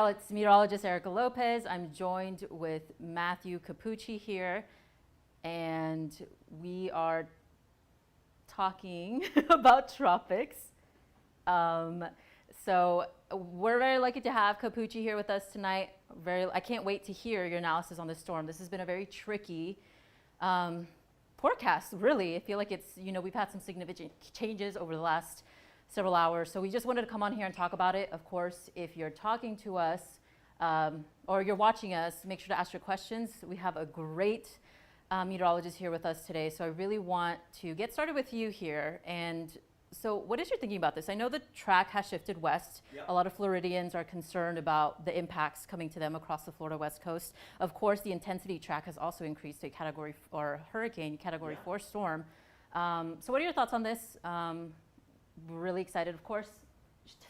Cal, it's meteorologist Erica Lopez. I'm joined with Matthew Cappucci here, and we are talking about tropics. So we're very lucky to have Cappucci here with us tonight. I can't wait to hear your analysis on this storm. This has been a very tricky forecast, really. I feel like it's, we've had some significant changes over the last several hours. So we just wanted to come on here and talk about it. Of course, if you're talking to us or you're watching us, make sure to ask your questions. We have a great meteorologist here with us today. So I really want to get started with you here. And so what is your thinking about this? I know the track has shifted west. Yep. A lot of Floridians are concerned about the impacts coming to them across the Florida West Coast. Of course, the intensity track has also increased to hurricane category 4 storm. So what are your thoughts on this? We're really excited, of course.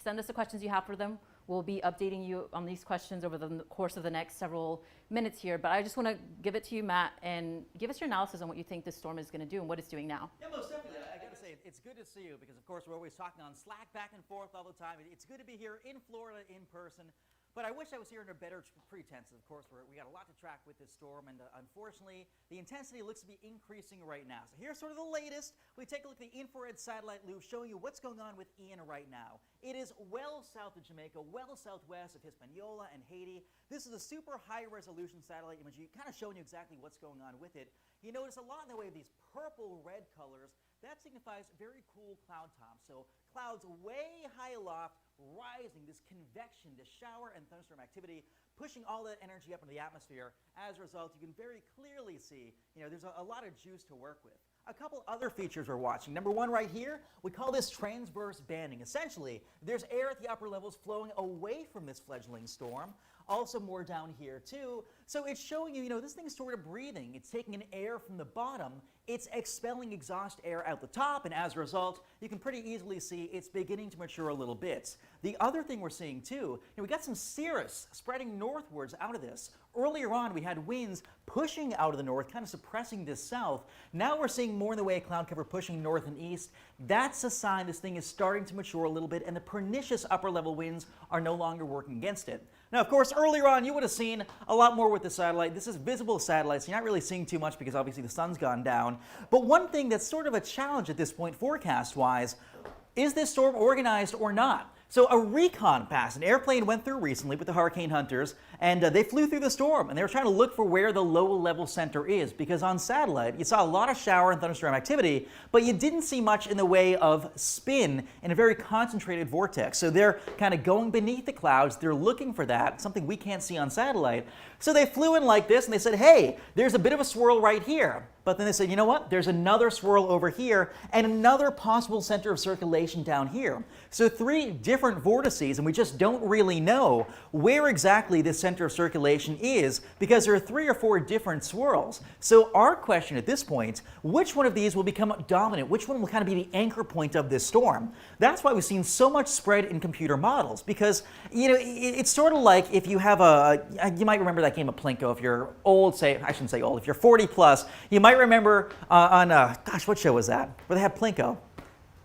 Send us the questions you have for them. We'll be updating you on these questions over the course of the next several minutes here. But I just want to give it to you, Matt, and give us your analysis on what you think this storm is going to do and what it's doing now. Yeah, most definitely. I got to say, it's good to see you because, of course, we're always talking on Slack back and forth all the time. It's good to be here in Florida in person. But I wish I was here under better pretense. Of course, we got a lot to track with this storm, and unfortunately, the intensity looks to be increasing right now. So here's sort of the latest. We take a look at the infrared satellite loop showing you what's going on with Ian right now. It is well south of Jamaica, well southwest of Hispaniola and Haiti. This is a super high-resolution satellite image, kind of showing you exactly what's going on with it. You notice a lot in the way of these purple-red colors. That signifies very cool cloud tops. So clouds way high aloft, rising, this convection, this shower and thunderstorm activity, pushing all that energy up into the atmosphere. As a result, you can very clearly see, there's a lot of juice to work with. A couple other features we're watching. Number one right here, we call this transverse banding. Essentially, there's air at the upper levels flowing away from this fledgling storm. Also more down here too. So it's showing you, this thing's sort of breathing. It's taking in air from the bottom. It's expelling exhaust air out the top, and as a result, you can pretty easily see it's beginning to mature a little bit. The other thing we're seeing too, we got some cirrus spreading northwards out of this. Earlier on, we had winds pushing out of the north, kind of suppressing this south. Now we're seeing more in the way of cloud cover pushing north and east. That's a sign this thing is starting to mature a little bit, and the pernicious upper level winds are no longer working against it. Now, of course, earlier on, you would have seen a lot more with the satellite. This is visible satellite, so you're not really seeing too much because obviously the sun's gone down. But one thing that's sort of a challenge at this point, forecast-wise, is this storm organized or not? So a recon pass, an airplane went through recently with the hurricane hunters, and they flew through the storm, and they were trying to look for where the low-level center is, because on satellite, you saw a lot of shower and thunderstorm activity, but you didn't see much in the way of spin in a very concentrated vortex. So they're kind of going beneath the clouds. They're looking for that, something we can't see on satellite. So they flew in like this, and they said, hey, there's a bit of a swirl right here. But then they said, you know what? There's another swirl over here and another possible center of circulation down here. So 3 different vortices, and we just don't really know where exactly this center of circulation is because there are 3 or 4 different swirls. So our question at this point, which one of these will become dominant? Which one will kind of be the anchor point of this storm? That's why we've seen so much spread in computer models because, it's sort of like if you have you might remember that game of Plinko. If you're old, I shouldn't say old, if you're 40 plus, you might remember on, what show was that? Where they had Plinko.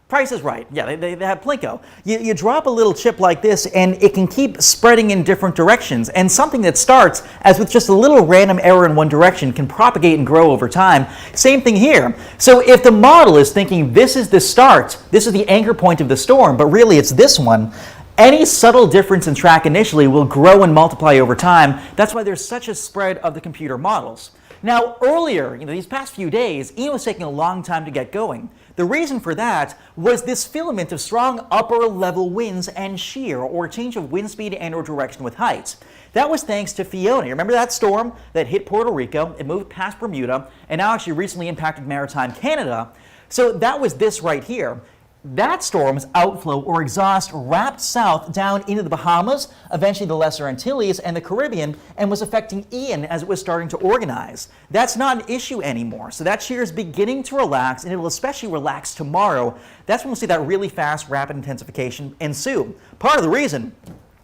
Price is Right. Yeah, they have Plinko. You drop a little chip like this, and it can keep spreading in different directions. And something that starts as with just a little random error in one direction can propagate and grow over time. Same thing here. So if the model is thinking this is the start, this is the anchor point of the storm, but really it's this one, any subtle difference in track initially will grow and multiply over time. That's why there's such a spread of the computer models. Now, earlier, these past few days, Ian was taking a long time to get going. The reason for that was this filament of strong upper-level winds and shear, or change of wind speed and or direction with heights. That was thanks to Fiona. You remember that storm that hit Puerto Rico? It moved past Bermuda, and now actually recently impacted maritime Canada. So that was this right here. That storm's outflow or exhaust wrapped south down into the Bahamas, eventually the Lesser Antilles and the Caribbean, and was affecting Ian as it was starting to organize. That's not an issue anymore. So that shear is beginning to relax, and it will especially relax tomorrow. That's when we'll see that really fast, rapid intensification ensue. Part of the reason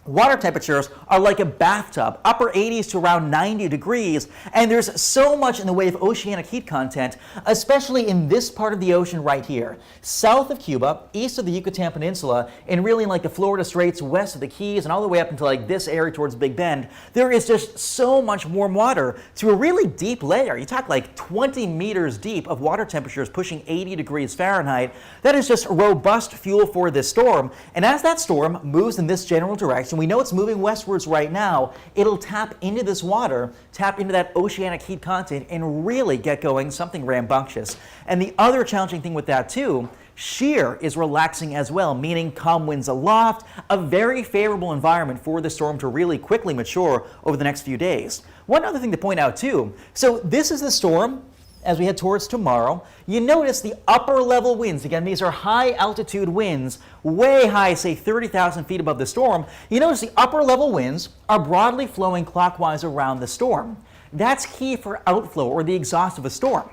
water temperatures are like a bathtub, upper 80s to around 90 degrees, and there's so much in the way of oceanic heat content, especially in this part of the ocean right here. South of Cuba, east of the Yucatan Peninsula, and really in like the Florida Straits, west of the Keys, and all the way up into like this area towards Big Bend, there is just so much warm water to a really deep layer. You talk like 20 meters deep of water temperatures pushing 80 degrees Fahrenheit. That is just robust fuel for this storm, and as that storm moves in this general direction, we know it's moving westwards right now. It'll tap into this water, tap into that oceanic heat content, and really get going something rambunctious. And the other challenging thing with that too, shear is relaxing as well, meaning calm winds aloft, a very favorable environment for the storm to really quickly mature over the next few days. One other thing to point out too, so this is the storm as we head towards tomorrow. You notice the upper level winds. Again, these are high altitude winds, way high, say 30,000 feet above the storm. You notice the upper level winds are broadly flowing clockwise around the storm. That's key for outflow or the exhaust of a storm.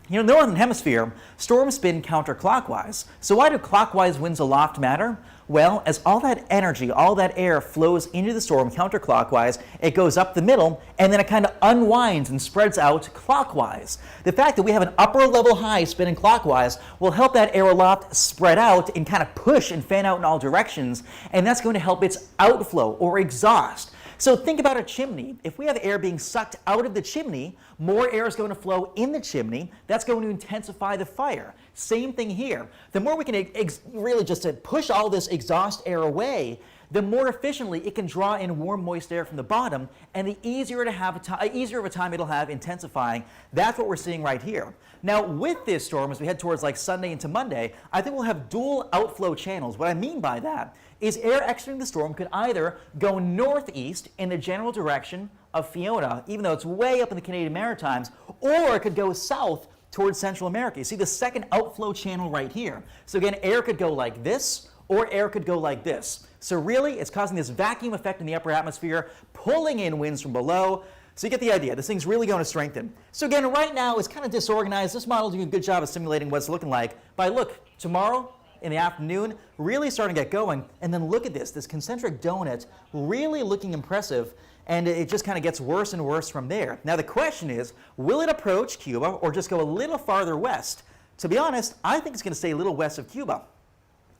You know, in the northern hemisphere, storms spin counterclockwise. So why do clockwise winds aloft matter? Well, as all that energy, all that air flows into the storm counterclockwise, it goes up the middle, and then it kind of unwinds and spreads out clockwise. The fact that we have an upper level high spinning clockwise will help that air aloft spread out and kind of push and fan out in all directions, and that's going to help its outflow or exhaust. So think about a chimney. If we have air being sucked out of the chimney, more air is going to flow in the chimney. That's going to intensify the fire. Same thing here. The more we can really just push all this exhaust air away, the more efficiently it can draw in warm, moist air from the bottom, and the easier of a time it'll have intensifying. That's what we're seeing right here. Now, with this storm, as we head towards like Sunday into Monday, I think we'll have dual outflow channels. What I mean by that is air exiting the storm could either go northeast in the general direction of Fiona, even though it's way up in the Canadian Maritimes, or it could go south towards Central America. You see the second outflow channel right here. So again, air could go like this, or air could go like this. So really, it's causing this vacuum effect in the upper atmosphere, pulling in winds from below. So you get the idea. This thing's really going to strengthen. So again, right now, it's kind of disorganized. This model is doing a good job of simulating what it's looking like. But look, tomorrow in the afternoon, really starting to get going. And then look at this concentric donut, really looking impressive. And it just kind of gets worse and worse from there. Now the question is, will it approach Cuba or just go a little farther west? To be honest, I think it's going to stay a little west of Cuba.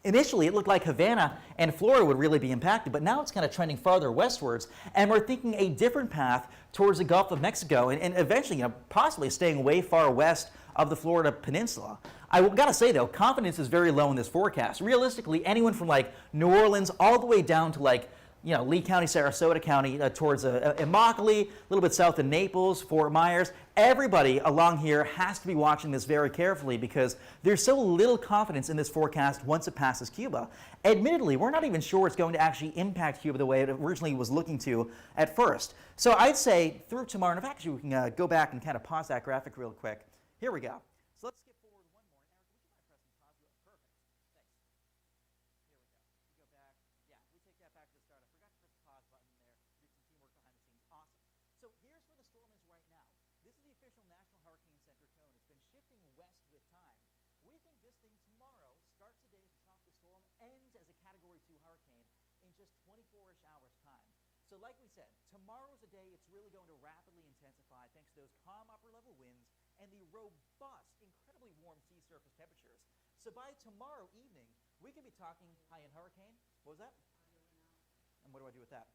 Initially, it looked like Havana and Florida would really be impacted, but now it's kind of trending farther westwards, and we're thinking a different path towards the Gulf of Mexico, and eventually, possibly staying way far west of the Florida Peninsula. I gotta say though, confidence is very low in this forecast. Realistically, anyone from like New Orleans all the way down to like Lee County, Sarasota County, towards Immokalee, a little bit south of Naples, Fort Myers. Everybody along here has to be watching this very carefully because there's so little confidence in this forecast once it passes Cuba. Admittedly, we're not even sure it's going to actually impact Cuba the way it originally was looking to at first. So I'd say through tomorrow, and if actually we can go back and kind of pause that graphic real quick. Here we go. So let's skip forward one more. Eric, would you mind pressing pause? Perfect. Thanks. Here we go. We go back. Yeah, we take that back to the start. I forgot to press the pause button there. Do some teamwork behind the scenes. Awesome. So here's where the storm is right now. This is the official National Hurricane Center cone. It's been shifting west with time. We think this thing tomorrow starts the day as a tropical storm, ends as a Category 2 hurricane in just 24-ish hours' time. So like we said, tomorrow's a day it's really going to rapidly intensify thanks to those calm upper-level winds and the robust, incredibly warm sea surface temperatures. So by tomorrow evening, we could be talking high-end hurricane. What was that? And what do I do with that?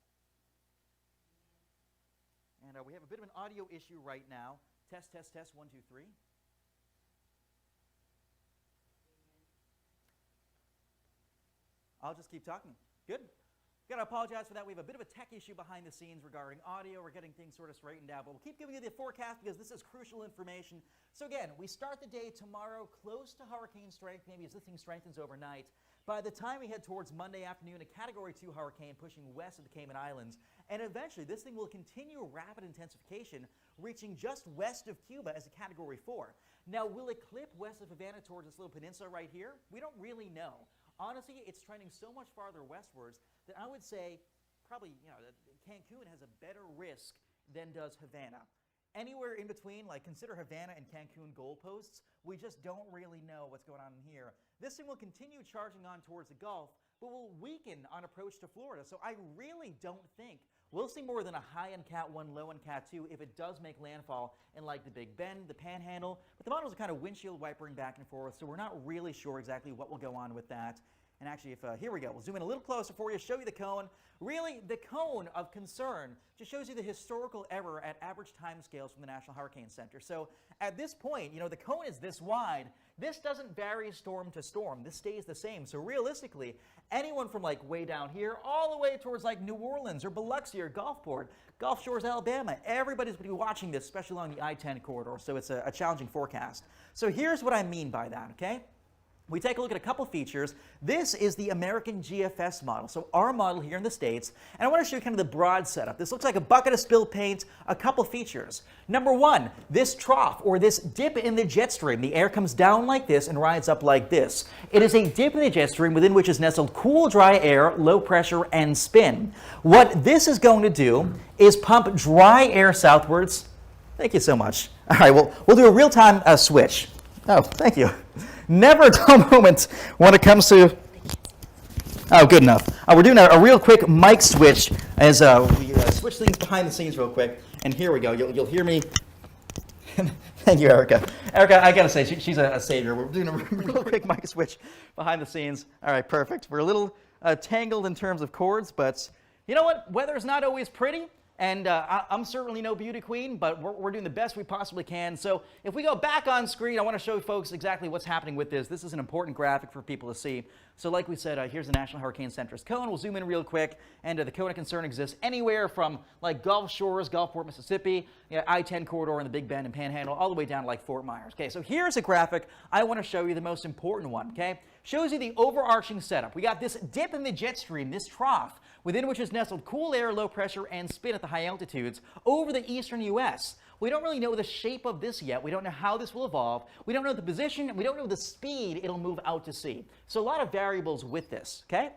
And we have a bit of an audio issue right now. Test, test, test, 1, 2, 3. I'll just keep talking. Good. Gotta apologize for that. We have a bit of a tech issue behind the scenes regarding audio. We're getting things sort of straightened out, but we'll keep giving you the forecast because this is crucial information. So again, we start the day tomorrow close to hurricane strength, maybe as this thing strengthens overnight. By the time we head towards Monday afternoon, a Category 2 hurricane pushing west of the Cayman Islands, and eventually this thing will continue rapid intensification, reaching just west of Cuba as a Category 4. Now, will it clip west of Havana towards this little peninsula right here? We don't really know. Honestly, it's trending so much farther westwards that I would say probably, Cancun has a better risk than does Havana. Anywhere in between, like consider Havana and Cancun goalposts, we just don't really know what's going on in here. This thing will continue charging on towards the Gulf, but will weaken on approach to Florida. So I really don't think we'll see more than a high in Cat 1, low in Cat 2 if it does make landfall in like the Big Bend, the Panhandle. But the models are kind of windshield wipering back and forth, so we're not really sure exactly what will go on with that. And actually, if here we go, we'll zoom in a little closer for you, show you the cone. Really, the cone of concern just shows you the historical error at average timescales from the National Hurricane Center. So at this point, the cone is this wide. This doesn't vary storm to storm. This stays the same. So realistically, anyone from like way down here all the way towards like New Orleans or Biloxi or Gulfport, Gulf Shores, Alabama, everybody's going to be watching this, especially along the I-10 corridor. So it's a challenging forecast. So here's what I mean by that, okay? We take a look at a couple features. This is the American GFS model, so our model here in the States. And I want to show you kind of the broad setup. This looks like a bucket of spilled paint, a couple features. Number one, this trough, or this dip in the jet stream. The air comes down like this and rides up like this. It is a dip in the jet stream within which is nestled cool, dry air, low pressure, and spin. What this is going to do is pump dry air southwards. Thank you so much. All right, well, we'll do a real-time switch. Oh, thank you. Never a dull moment when it comes to... Oh, good enough. We're doing a real quick mic switch as we switch things behind the scenes real quick. And here we go. You'll hear me. Thank you, Erica. Erica, I got to say, she's a savior. We're doing a real quick mic switch behind the scenes. All right, perfect. We're a little tangled in terms of cords, but you know what? Weather's not always pretty. And I'm certainly no beauty queen, but we're doing the best we possibly can. So if we go back on screen, I want to show folks exactly what's happening with this. This is an important graphic for people to see. So like we said, here's the National Hurricane Center's cone. We'll zoom in real quick. And the cone of concern exists anywhere from like Gulf Shores, Gulfport, Mississippi, I-10 corridor in the Big Bend and Panhandle, all the way down to like Fort Myers. Okay, so here's a graphic. I want to show you the most important one, okay? Shows you the overarching setup. We got this dip in the jet stream, this trough, within which is nestled cool air, low pressure, and spin at the high altitudes over the eastern U.S. We don't really know the shape of this yet. We don't know how this will evolve. We don't know the position, and we don't know the speed it'll move out to sea. So a lot of variables with this, okay?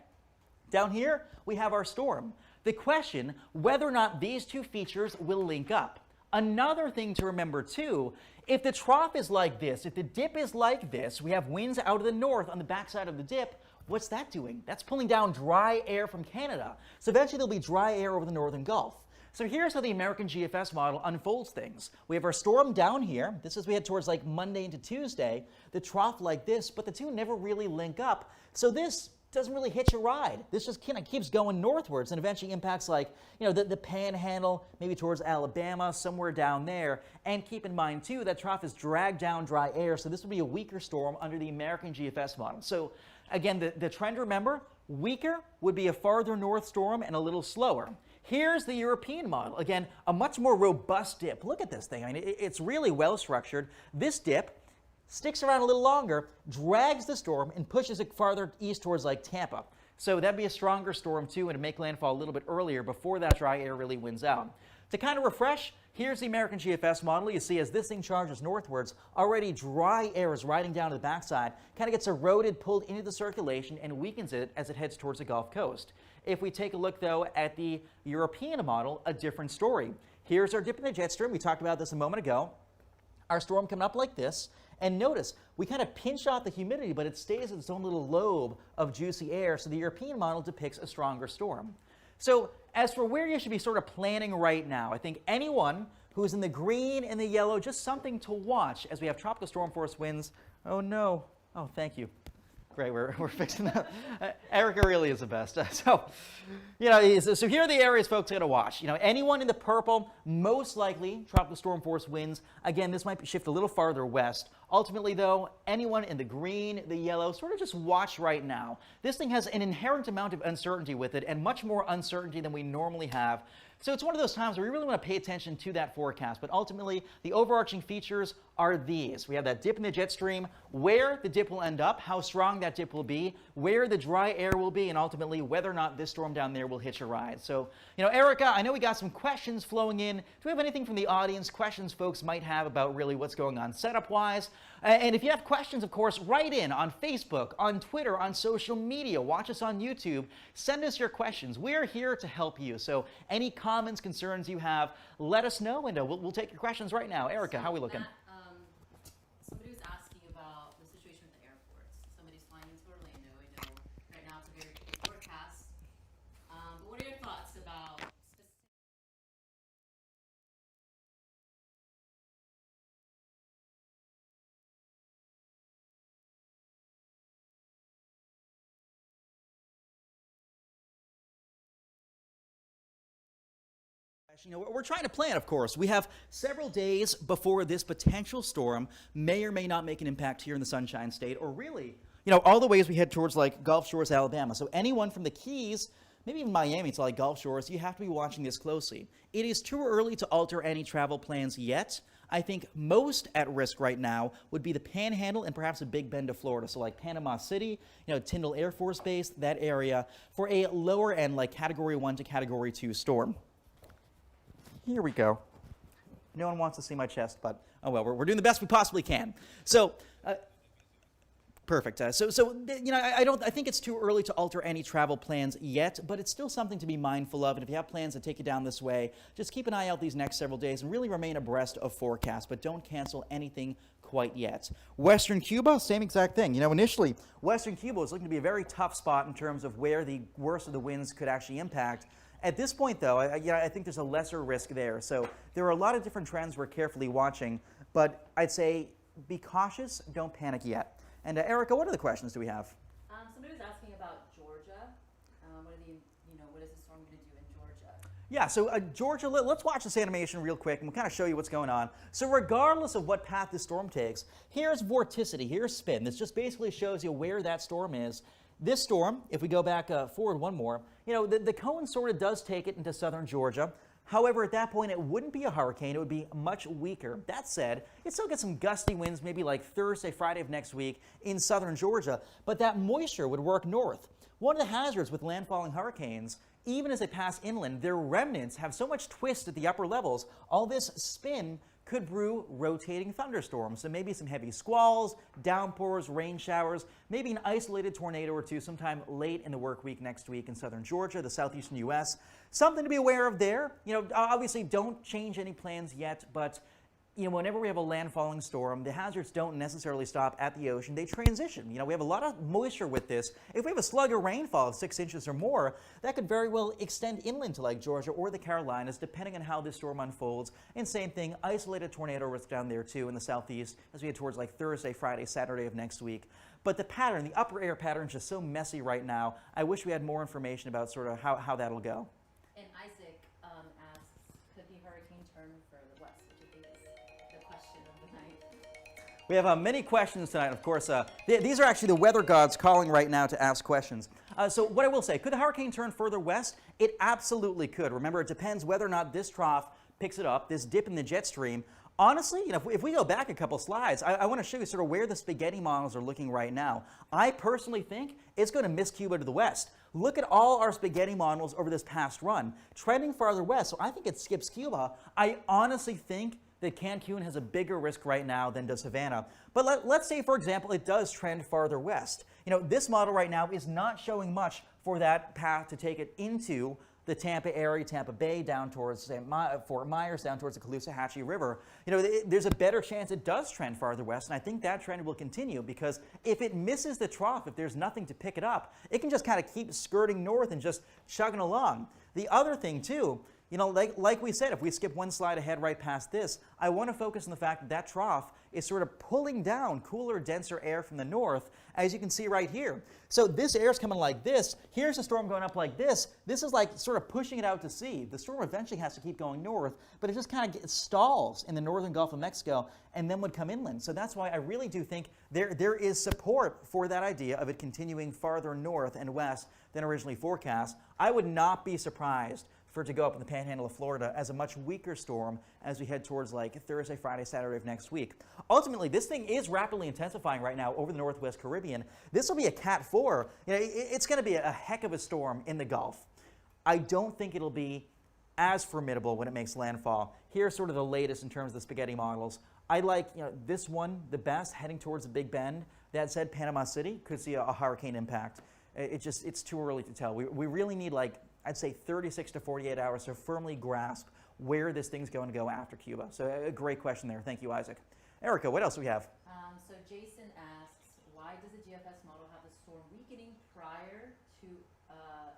Down here, we have our storm. The question, whether or not these two features will link up. Another thing to remember, too, if the trough is like this, if the dip is like this, we have winds out of the north on the backside of the dip. What's that doing? That's pulling down dry air from Canada. So eventually there'll be dry air over the northern Gulf. So here's how the American GFS model unfolds things. We have our storm down here. This is we head towards like Monday into Tuesday. The trough like this, but the two never really link up. So this doesn't really hitch a ride. This just kind of keeps going northwards and eventually impacts like, the Panhandle, maybe towards Alabama, somewhere down there. And keep in mind too, that trough is dragged down dry air. So this will be a weaker storm under the American GFS model. So again, the trend, remember, weaker would be a farther north storm and a little slower. Here's the European model. Again, a much more robust dip. Look at this thing. I mean, it's really well structured. This dip sticks around a little longer, drags the storm, and pushes it farther east towards like Tampa. So that'd be a stronger storm too, and to make landfall a little bit earlier before that dry air really wins out. To kind of refresh, here's the American GFS model. You see as this thing charges northwards, already dry air is riding down to the backside, kind of gets eroded, pulled into the circulation, and weakens it as it heads towards the Gulf Coast. If we take a look, though, at the European model, a different story. Here's our dip in the jet stream. We talked about this a moment ago. Our storm coming up like this. And notice, we kind of pinch off the humidity, but it stays in its own little lobe of juicy air. So the European model depicts a stronger storm. So as for where you should be sort of planning right now, I think anyone who's in the green and the yellow, just something to watch as we have tropical storm force winds. Oh, no. Oh, thank you. Great, we're fixing that. Erica really is the best. So here are the areas folks got to watch. Anyone in the purple, most likely tropical storm force winds. Again, this might shift a little farther west. Ultimately, though, anyone in the green, the yellow, sort of just watch right now. This thing has an inherent amount of uncertainty with it, and much more uncertainty than we normally have. So it's one of those times where we really want to pay attention to that forecast. But ultimately, the overarching features are these. We have that dip in the jet stream, where the dip will end up, how strong that dip will be, where the dry air will be, and ultimately whether or not this storm down there will hitch a ride. So, Erica, I know we got some questions flowing in. Do we have anything from the audience, questions folks might have about really what's going on setup-wise? And if you have questions, of course, write in on Facebook, on Twitter, on social media. Watch us on YouTube. Send us your questions. We're here to help you. So any comments, concerns you have, let us know, and we'll take your questions right now. Erica, how are we looking? Matt, somebody was asking about the situation at the airports. Somebody's flying into Orlando. I know right now it's a very tricky You know, we're trying to plan, of course. We have several days before this potential storm may or may not make an impact here in the Sunshine State, or really, you know, all the way as we head towards like Gulf Shores, Alabama. So anyone from the Keys, maybe even Miami to like Gulf Shores, you have to be watching this closely. It is too early to alter any travel plans yet. I think most at risk right now would be the Panhandle and perhaps a Big Bend of Florida. So like Panama City, you know, Tyndall Air Force Base, that area, for a lower end like Category 1 to Category 2 storm. Here we go. No one wants to see my chest, but oh well, we're doing the best we possibly can. So, perfect. You know, I think it's too early to alter any travel plans yet, but it's still something to be mindful of. And if you have plans to take you down this way, just keep an eye out these next several days and really remain abreast of forecasts, but don't cancel anything quite yet. Western Cuba, same exact thing. You know, initially, Western Cuba was looking to be a very tough spot in terms of where the worst of the winds could actually impact. At this point, though, I think there's a lesser risk there. So there are a lot of different trends we're carefully watching, but I'd say be cautious, don't panic yet. And Erica, what other questions do we have? Somebody was asking about Georgia. What is the storm going to do in Georgia? Yeah, so Georgia, let's watch this animation real quick and we'll kind of show you what's going on. So regardless of what path this storm takes, here's vorticity, here's spin. This just basically shows you where that storm is. This storm, if we go back forward one more, you know, the cone sort of does take it into southern Georgia. However, at that point, it wouldn't be a hurricane. It would be much weaker. That said, it still gets some gusty winds, maybe like Thursday, Friday of next week in southern Georgia, but that moisture would work north. One of the hazards with landfalling hurricanes, even as they pass inland, their remnants have so much twist at the upper levels, all this spin could brew rotating thunderstorms. So maybe some heavy squalls, downpours, rain showers, maybe an isolated tornado or two sometime late in the work week next week in southern Georgia, the southeastern U.S. Something to be aware of there. You know, obviously don't change any plans yet, but you know, whenever we have a landfalling storm, the hazards don't necessarily stop at the ocean. They transition. You know, we have a lot of moisture with this. If we have a slug of rainfall of 6 inches or more, that could very well extend inland to like Georgia or the Carolinas, depending on how this storm unfolds. And same thing, isolated tornado risk down there too in the southeast as we head towards like Thursday, Friday, Saturday of next week. But the pattern, the upper air pattern is just so messy right now. I wish we had more information about sort of how that'll go. And Isaac asks, could the hurricane turn for the west, which I think is the question of the night. We have many questions tonight, of course. These are actually the weather gods calling right now to ask questions. So what I will say, could the hurricane turn further west? It absolutely could. Remember, it depends whether or not this trough picks it up, this dip in the jet stream. Honestly, you know, if we go back a couple slides, I want to show you sort of where the spaghetti models are looking right now. I personally think it's going to miss Cuba to the west. Look at all our spaghetti models over this past run, trending farther west, so I think it skips Cuba. I honestly think that Cancun has a bigger risk right now than does Havana. But let's say, for example, it does trend farther west. You know, this model right now is not showing much for that path to take it into the Tampa area, Tampa Bay, down towards Fort Myers, down towards the Caloosahatchee River. You know, there's a better chance it does trend farther west, and I think that trend will continue because if it misses the trough, if there's nothing to pick it up, it can just kind of keep skirting north and just chugging along. The other thing, too, you know, like we said, if we skip one slide ahead right past this, I want to focus on the fact that that trough is sort of pulling down cooler, denser air from the north, as you can see right here. So this air is coming like this. Here's the storm going up like this. This is like sort of pushing it out to sea. The storm eventually has to keep going north, but it just kind of stalls in the northern Gulf of Mexico and then would come inland. So that's why I really do think there is support for that idea of it continuing farther north and west than originally forecast. I would not be surprised for it to go up in the panhandle of Florida as a much weaker storm as we head towards like Thursday, Friday, Saturday of next week. Ultimately, this thing is rapidly intensifying right now over the Northwest Caribbean. This will be a Cat 4. You know, it's going to be a heck of a storm in the Gulf. I don't think it'll be as formidable when it makes landfall. Here's sort of the latest in terms of the spaghetti models. I like, you know, this one the best, heading towards the Big Bend. That said, Panama City could see a hurricane impact. It's too early to tell. We really need, like, I'd say 36 to 48 hours to firmly grasp where this thing's going to go after Cuba. So a great question there. Thank you, Isaac. Erica, what else do we have? So Jason asks, why does the GFS model have the storm weakening prior to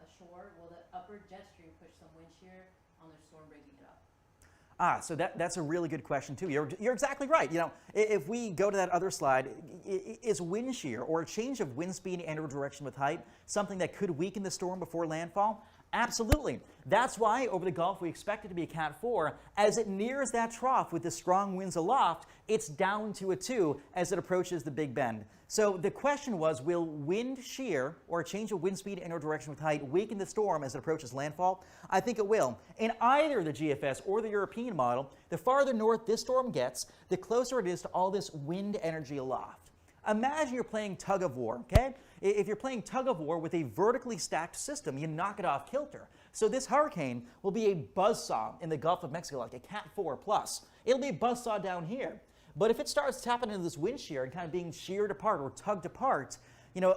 ashore? Will the upper jet stream push some wind shear on the storm, breaking it up? So that's a really good question too. You're exactly right. You know, if we go to that other slide, is wind shear or a change of wind speed and or direction with height something that could weaken the storm before landfall? Absolutely. That's why over the Gulf we expect it to be a Cat 4. As it nears that trough with the strong winds aloft, it's down to a 2 as it approaches the Big Bend. So the question was, will wind shear or a change of wind speed and or direction with height weaken the storm as it approaches landfall? I think it will. In either the GFS or the European model, the farther north this storm gets, the closer it is to all this wind energy aloft. Imagine you're playing tug of war, okay? If you're playing tug of war with a vertically stacked system, you knock it off kilter. So this hurricane will be a buzzsaw in the Gulf of Mexico, like a Cat 4 plus. It'll be a buzzsaw down here. But if it starts tapping into this wind shear and kind of being sheared apart or tugged apart,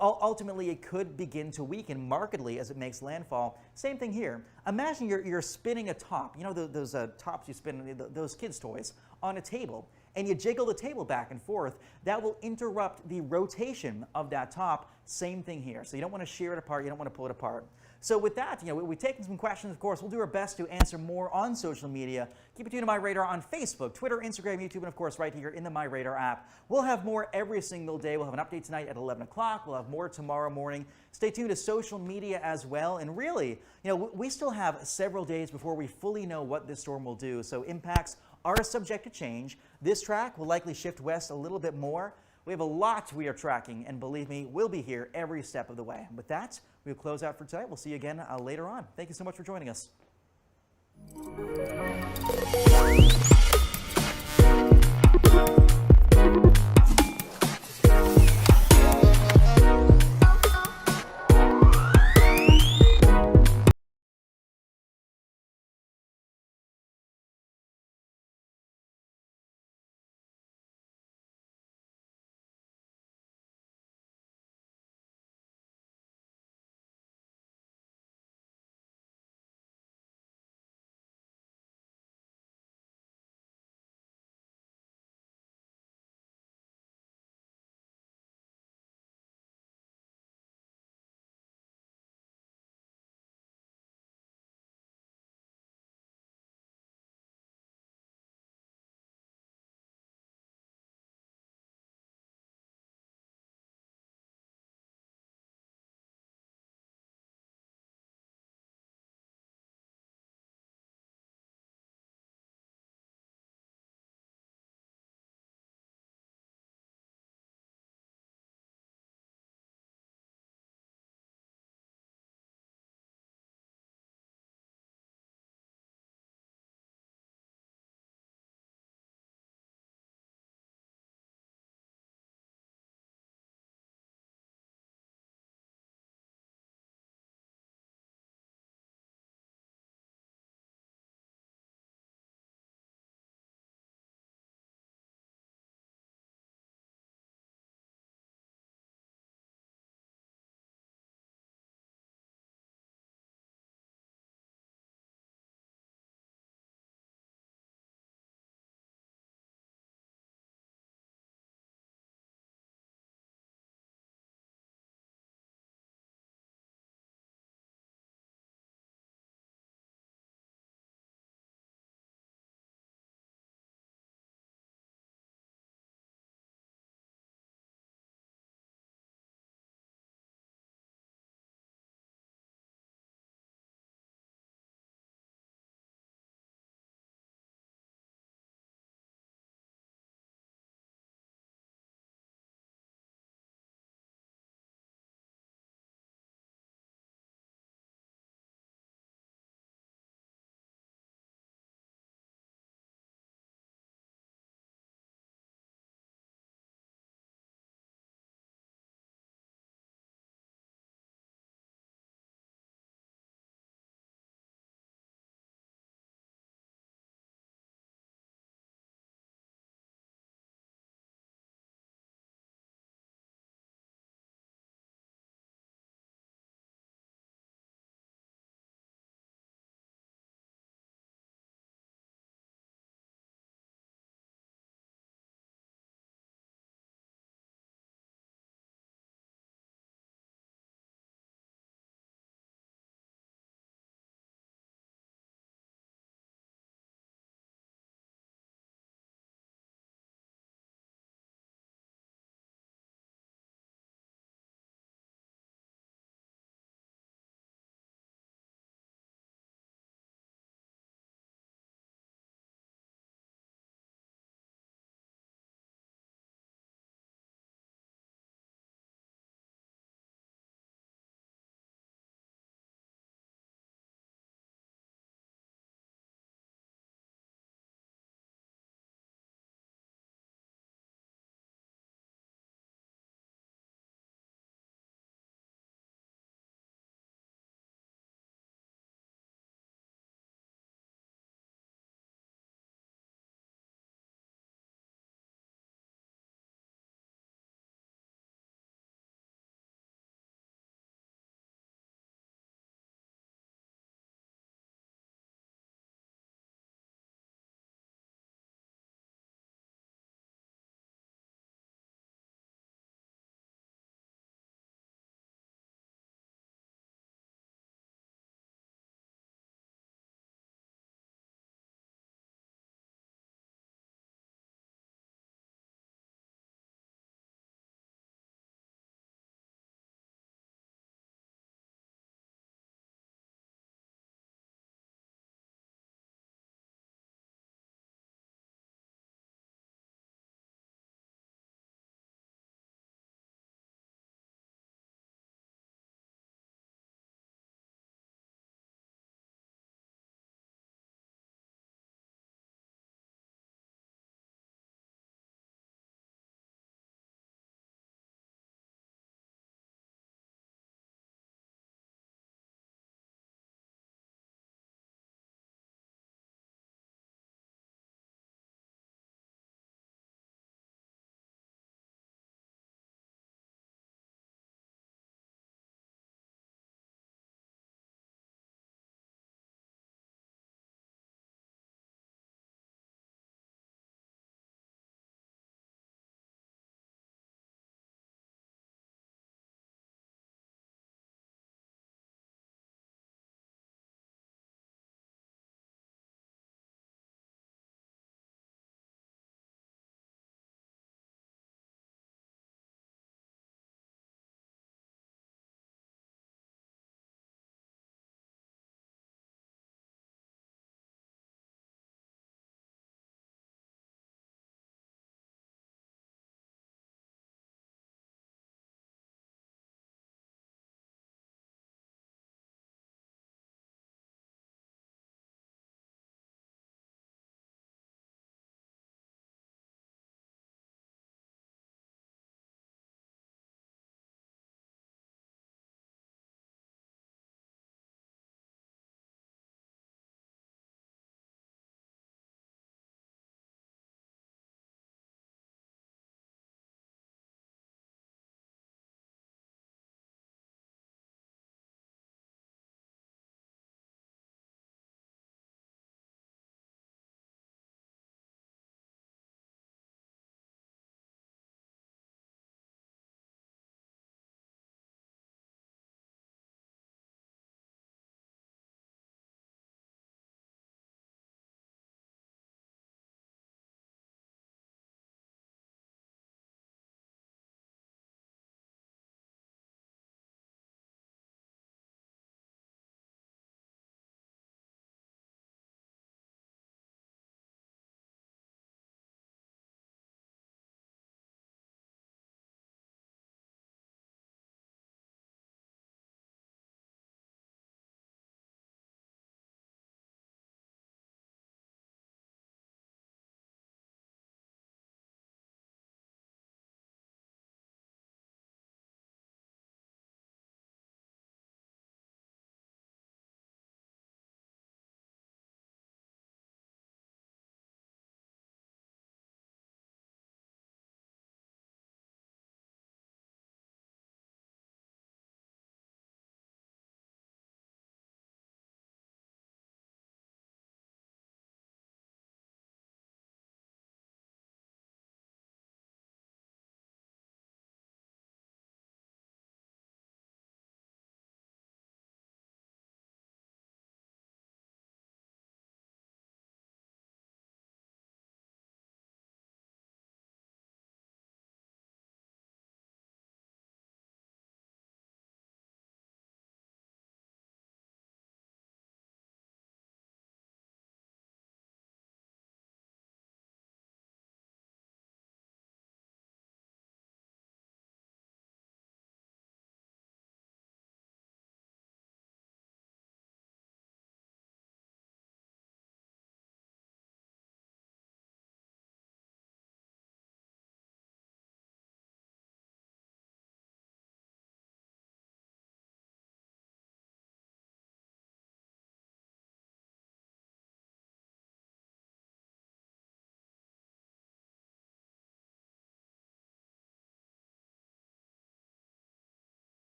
ultimately it could begin to weaken markedly as it makes landfall. Same thing here. Imagine you're spinning a top, those tops you spin, those kids' toys, on a table, and you jiggle the table back and forth. That will interrupt the rotation of that top. Same thing here. So you don't want to shear it apart, you don't want to pull it apart. So with that, we've taken some questions, of course. We'll do our best to answer more on social media. Keep it tuned to MyRadar on Facebook, Twitter, Instagram, YouTube, and of course right here in the MyRadar app. We'll have more every single day. We'll have an update tonight at 11 o'clock. We'll have more tomorrow morning. Stay tuned to social media as well. And really, we still have several days before we fully know what this storm will do. So impacts are subject to change. This track will likely shift west a little bit more. We have a lot we are tracking, and believe me, we'll be here every step of the way. With that, we'll close out for tonight. We'll see you again later on. Thank you so much for joining us.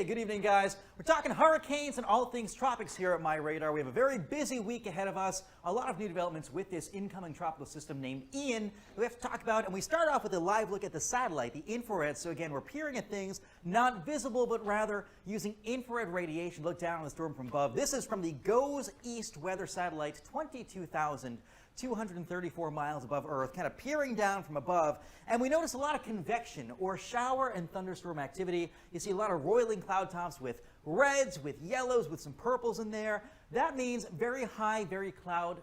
Hey, good evening, guys. We're talking hurricanes and all things tropics here at MyRadar. We have a very busy week ahead of us. A lot of new developments with this incoming tropical system named Ian that we have to talk about. And we start off with a live look at the satellite, the infrared. So again, we're peering at things not visible, but rather using infrared radiation to look down on the storm from above. This is from the GOES East weather satellite, 22,234 miles above Earth, kind of peering down from above. And we notice a lot of convection or shower and thunderstorm activity. You see a lot of roiling cloud tops with reds, with yellows, with some purples in there. That means very high, very cold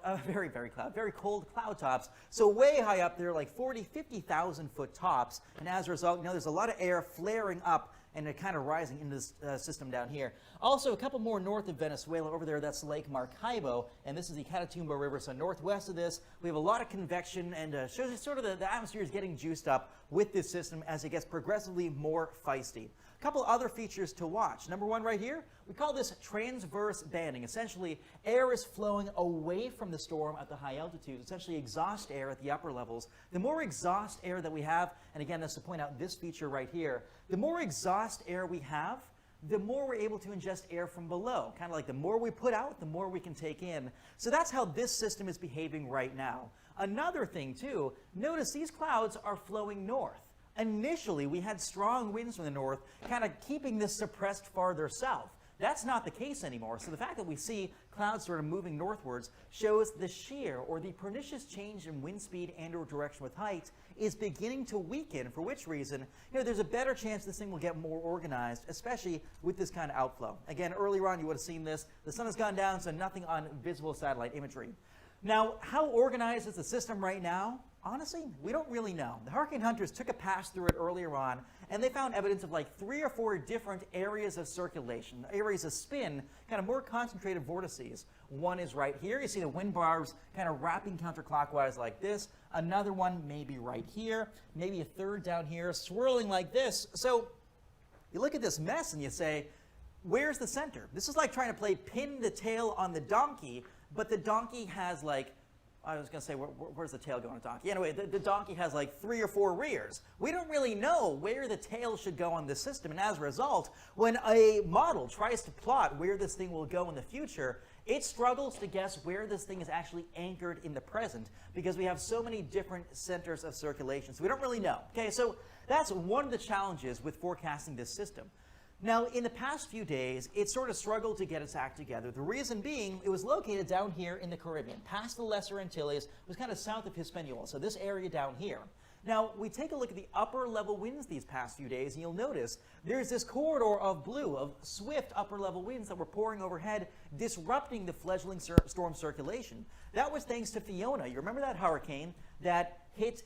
cloud tops. So way high up there, like 40, 50,000 foot tops. And as a result, there's a lot of air flaring up and kind of rising into this system down here. Also, a couple more north of Venezuela over there, that's Lake Maracaibo, and this is the Catatumbo River. So northwest of this, we have a lot of convection, and shows you sort of the atmosphere is getting juiced up with this system as it gets progressively more feisty. A couple other features to watch. Number one right here, we call this transverse banding. Essentially, air is flowing away from the storm at the high altitudes, essentially exhaust air at the upper levels. The more exhaust air that we have, and again, that's to point out this feature right here, the more exhaust air we have, the more we're able to ingest air from below. Kind of like the more we put out, the more we can take in. So that's how this system is behaving right now. Another thing too, notice these clouds are flowing north. Initially, we had strong winds from the north, kind of keeping this suppressed farther south. That's not the case anymore. So the fact that we see clouds sort of moving northwards shows the shear or the pernicious change in wind speed and or direction with height is beginning to weaken, for which reason, there's a better chance this thing will get more organized, especially with this kind of outflow. Again, earlier on, you would have seen this. The sun has gone down, so nothing on visible satellite imagery. Now, how organized is the system right now? Honestly, we don't really know. The hurricane hunters took a pass through it earlier on, and they found evidence of like 3 or 4 different areas of circulation, areas of spin, kind of more concentrated vortices. One is right here. You see the wind barbs kind of wrapping counterclockwise like this. Another one maybe right here. Maybe a third down here, swirling like this. So you look at this mess and you say, where's the center? This is like trying to play pin the tail on the donkey, but the donkey has like, I was going to say, where's the tail going on a donkey? Anyway, the donkey has like 3 or 4 rears. We don't really know where the tail should go on this system, and as a result, when a model tries to plot where this thing will go in the future, it struggles to guess where this thing is actually anchored in the present because we have so many different centers of circulation, so we don't really know. Okay, so that's one of the challenges with forecasting this system. Now, in the past few days, it sort of struggled to get its act together. The reason being, it was located down here in the Caribbean, past the Lesser Antilles. It was kind of south of Hispaniola, so this area down here. Now, we take a look at the upper level winds these past few days, and you'll notice there's this corridor of blue, of swift upper level winds that were pouring overhead, disrupting the fledgling storm circulation. That was thanks to Fiona. You remember that hurricane that hit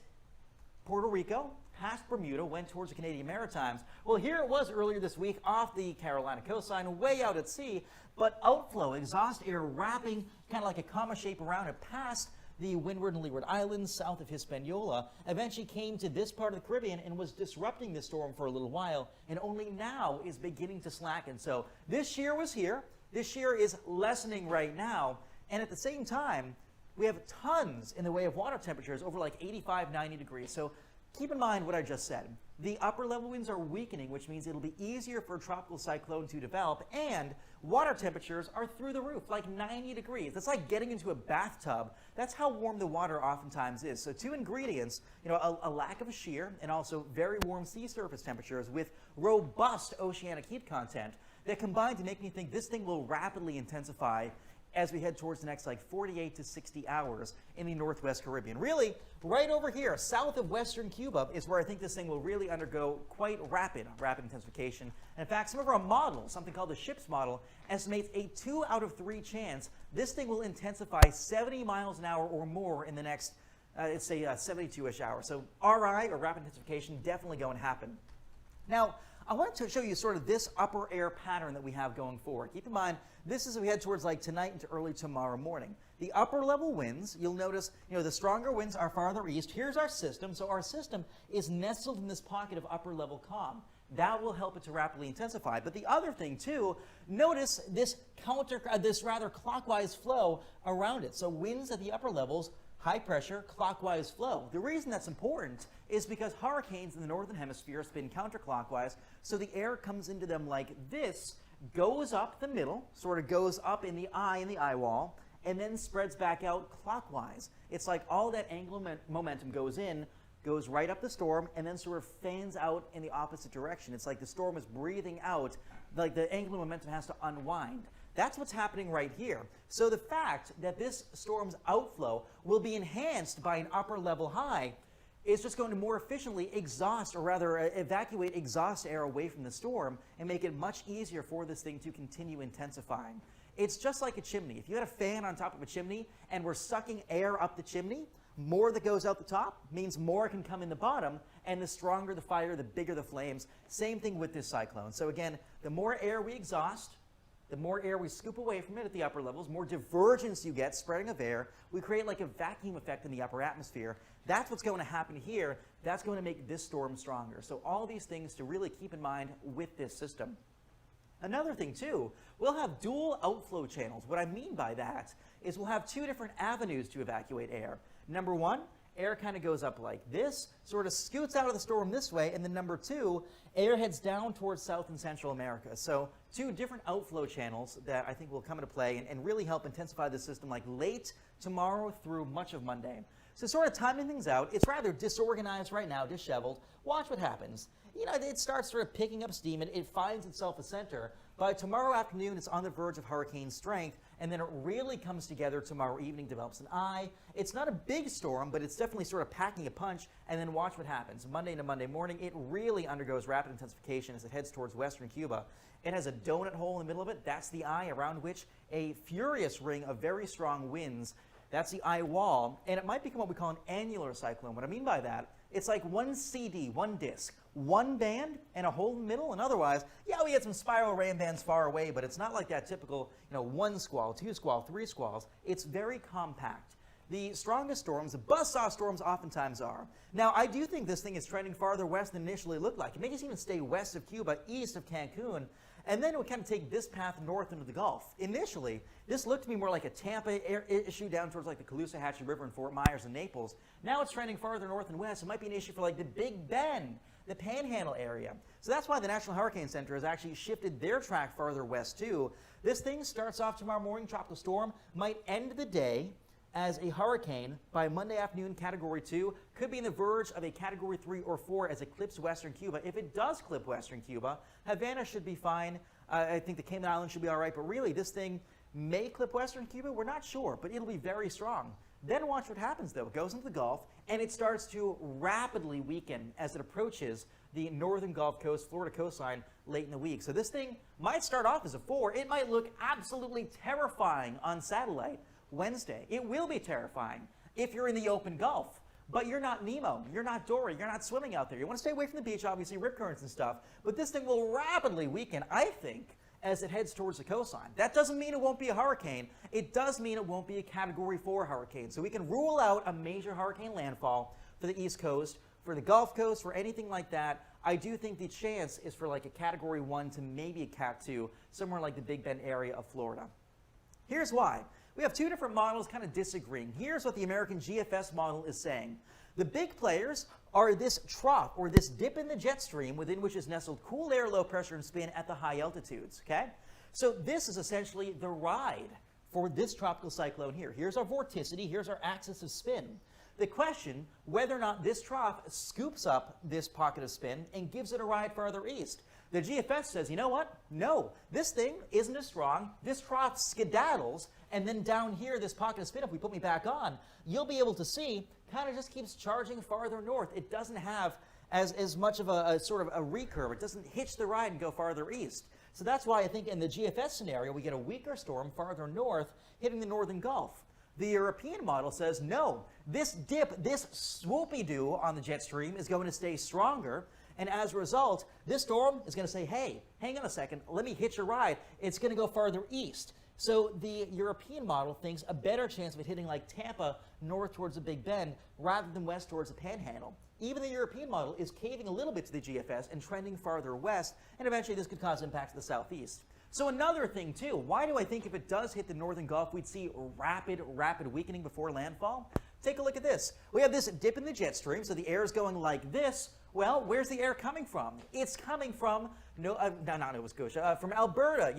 Puerto Rico, past Bermuda, went towards the Canadian Maritimes. Well, here it was earlier this week off the Carolina coastline, way out at sea, but outflow, exhaust air wrapping kind of like a comma shape around it past the Windward and Leeward Islands south of Hispaniola, eventually came to this part of the Caribbean and was disrupting the storm for a little while, and only now is beginning to slacken. So this shear was here. This shear is lessening right now, and at the same time, we have tons in the way of water temperatures over like 85, 90 degrees. So keep in mind what I just said. The upper level winds are weakening, which means it'll be easier for a tropical cyclone to develop, and water temperatures are through the roof, like 90 degrees. That's like getting into a bathtub. That's how warm the water oftentimes is. So 2 ingredients, a lack of a shear and also very warm sea surface temperatures with robust oceanic heat content that combine to make me think this thing will rapidly intensify as we head towards the next like 48 to 60 hours in the Northwest Caribbean. Really, right over here, south of Western Cuba, is where I think this thing will really undergo quite rapid intensification. And in fact, some of our models, something called the SHIPS model, estimates a 2 out of 3 chance this thing will intensify 70 miles an hour or more in the next, let's say, 72-ish hours. So RI, or rapid intensification, definitely going to happen. Now, I wanted to show you sort of this upper air pattern that we have going forward. Keep in mind, this is as we head towards like tonight into early tomorrow morning. The upper level winds, you'll notice, the stronger winds are farther east. Here's our system. So our system is nestled in this pocket of upper level calm. That will help it to rapidly intensify. But the other thing too, notice this rather clockwise flow around it. So winds at the upper levels high pressure, clockwise flow. The reason that's important is because hurricanes in the northern hemisphere spin counterclockwise, so the air comes into them like this, goes up the middle, sort of goes up in the eye wall, and then spreads back out clockwise. It's like all that angular momentum goes in, goes right up the storm, and then sort of fans out in the opposite direction. It's like the storm is breathing out, like the angular momentum has to unwind. That's what's happening right here. So the fact that this storm's outflow will be enhanced by an upper level high is just going to more efficiently exhaust, or rather evacuate exhaust air away from the storm and make it much easier for this thing to continue intensifying. It's just like a chimney. If you had a fan on top of a chimney and we're sucking air up the chimney, more that goes out the top means more can come in the bottom, and the stronger the fire, the bigger the flames. Same thing with this cyclone. So again, the more air we exhaust, the more air we scoop away from it at the upper levels, more divergence you get, spreading of air. We create like a vacuum effect in the upper atmosphere. That's what's going to happen here. That's going to make this storm stronger. So all these things to really keep in mind with this system. Another thing too, we'll have dual outflow channels. What I mean by that is we'll have two different avenues to evacuate air. Number one, air kind of goes up like this, sort of scoots out of the storm this way, and then number two, air heads down towards South and Central America. So two different outflow channels that I think will come into play and really help intensify the system like late tomorrow through much of Monday. So sort of timing things out, it's rather disorganized right now, disheveled. Watch what happens. You know, it starts sort of picking up steam, and it finds itself a center. By tomorrow afternoon, it's on the verge of hurricane strength, and then it really comes together tomorrow evening, develops an eye. It's not a big storm, but it's definitely sort of packing a punch, and then watch what happens. Monday to Monday morning, it really undergoes rapid intensification as it heads towards western Cuba. It has a donut hole in the middle of it. That's the eye around which a furious ring of very strong winds. That's the eye wall, and it might become what we call an annular cyclone. What I mean by that, it's like one CD, one disc, one band, and a hole in the middle. And otherwise, yeah, we had some spiral rain bands far away, but it's not like that typical, one squall, two squall, three squalls. It's very compact. The strongest storms, the buzzsaw storms, oftentimes are. Now, I do think this thing is trending farther west than initially looked like. It may just even stay west of Cuba, east of Cancun, and then it would kind of take this path north into the Gulf. Initially, this looked to me more like a Tampa issue down towards like the Caloosahatchee River in Fort Myers and Naples. Now it's trending farther north and west. It might be an issue for like the Big Bend, the Panhandle area. So that's why the National Hurricane Center has actually shifted their track farther west too. This thing starts off tomorrow morning, tropical storm, might end the day as a hurricane by Monday afternoon, Category 2, could be on the verge of a Category 3 or 4 as it clips western Cuba. If it does clip western Cuba, Havana should be fine. I think the Cayman Islands should be all right, but really this thing may clip western Cuba. We're not sure, but it'll be very strong. Then watch what happens, though. It goes into the Gulf, and it starts to rapidly weaken as it approaches the northern Gulf Coast, Florida coastline late in the week. So this thing might start off as a 4. It might look absolutely terrifying on satellite Wednesday. It will be terrifying if you're in the open Gulf, but you're not Nemo, you're not Dory, you're not swimming out there. You want to stay away from the beach, obviously, rip currents and stuff, but this thing will rapidly weaken, I think, as it heads towards the coastline. That doesn't mean it won't be a hurricane. It does mean it won't be a Category 4 hurricane. So we can rule out a major hurricane landfall for the East Coast, for the Gulf Coast, for anything like that. I do think the chance is for like a Category 1 to maybe a Cat 2, somewhere like the Big Bend area of Florida. Here's why. We have two different models kind of disagreeing. Here's what the American GFS model is saying. The big players are this trough, or this dip in the jet stream within which is nestled cool air, low pressure, and spin at the high altitudes, okay? So this is essentially the ride for this tropical cyclone here. Here's our vorticity, here's our axis of spin. The question, whether or not this trough scoops up this pocket of spin and gives it a ride farther east. The GFS says, you know what? No, this thing isn't as strong. This trough skedaddles, and then down here, this pocket of spin, if we put me back on, you'll be able to see, kind of just keeps charging farther north. It doesn't have as much of a sort of a recurve. It doesn't hitch the ride and go farther east. So that's why I think in the GFS scenario, we get a weaker storm farther north, hitting the northern Gulf. The European model says, no, this dip, this swoopy-doo on the jet stream is going to stay stronger, and as a result, this storm is going to say, hey, hang on a second, let me hitch a ride. It's going to go farther east. So the European model thinks a better chance of it hitting like Tampa north towards the Big Bend rather than west towards the Panhandle. Even the European model is caving a little bit to the GFS and trending farther west, and eventually this could cause impacts to the southeast. So another thing too, why do I think if it does hit the northern Gulf, we'd see rapid weakening before landfall? Take a look at this. We have this dip in the jet stream, so the air is going like this. Well, where's the air coming from? It's coming from not Nova Scotia, from Alberta,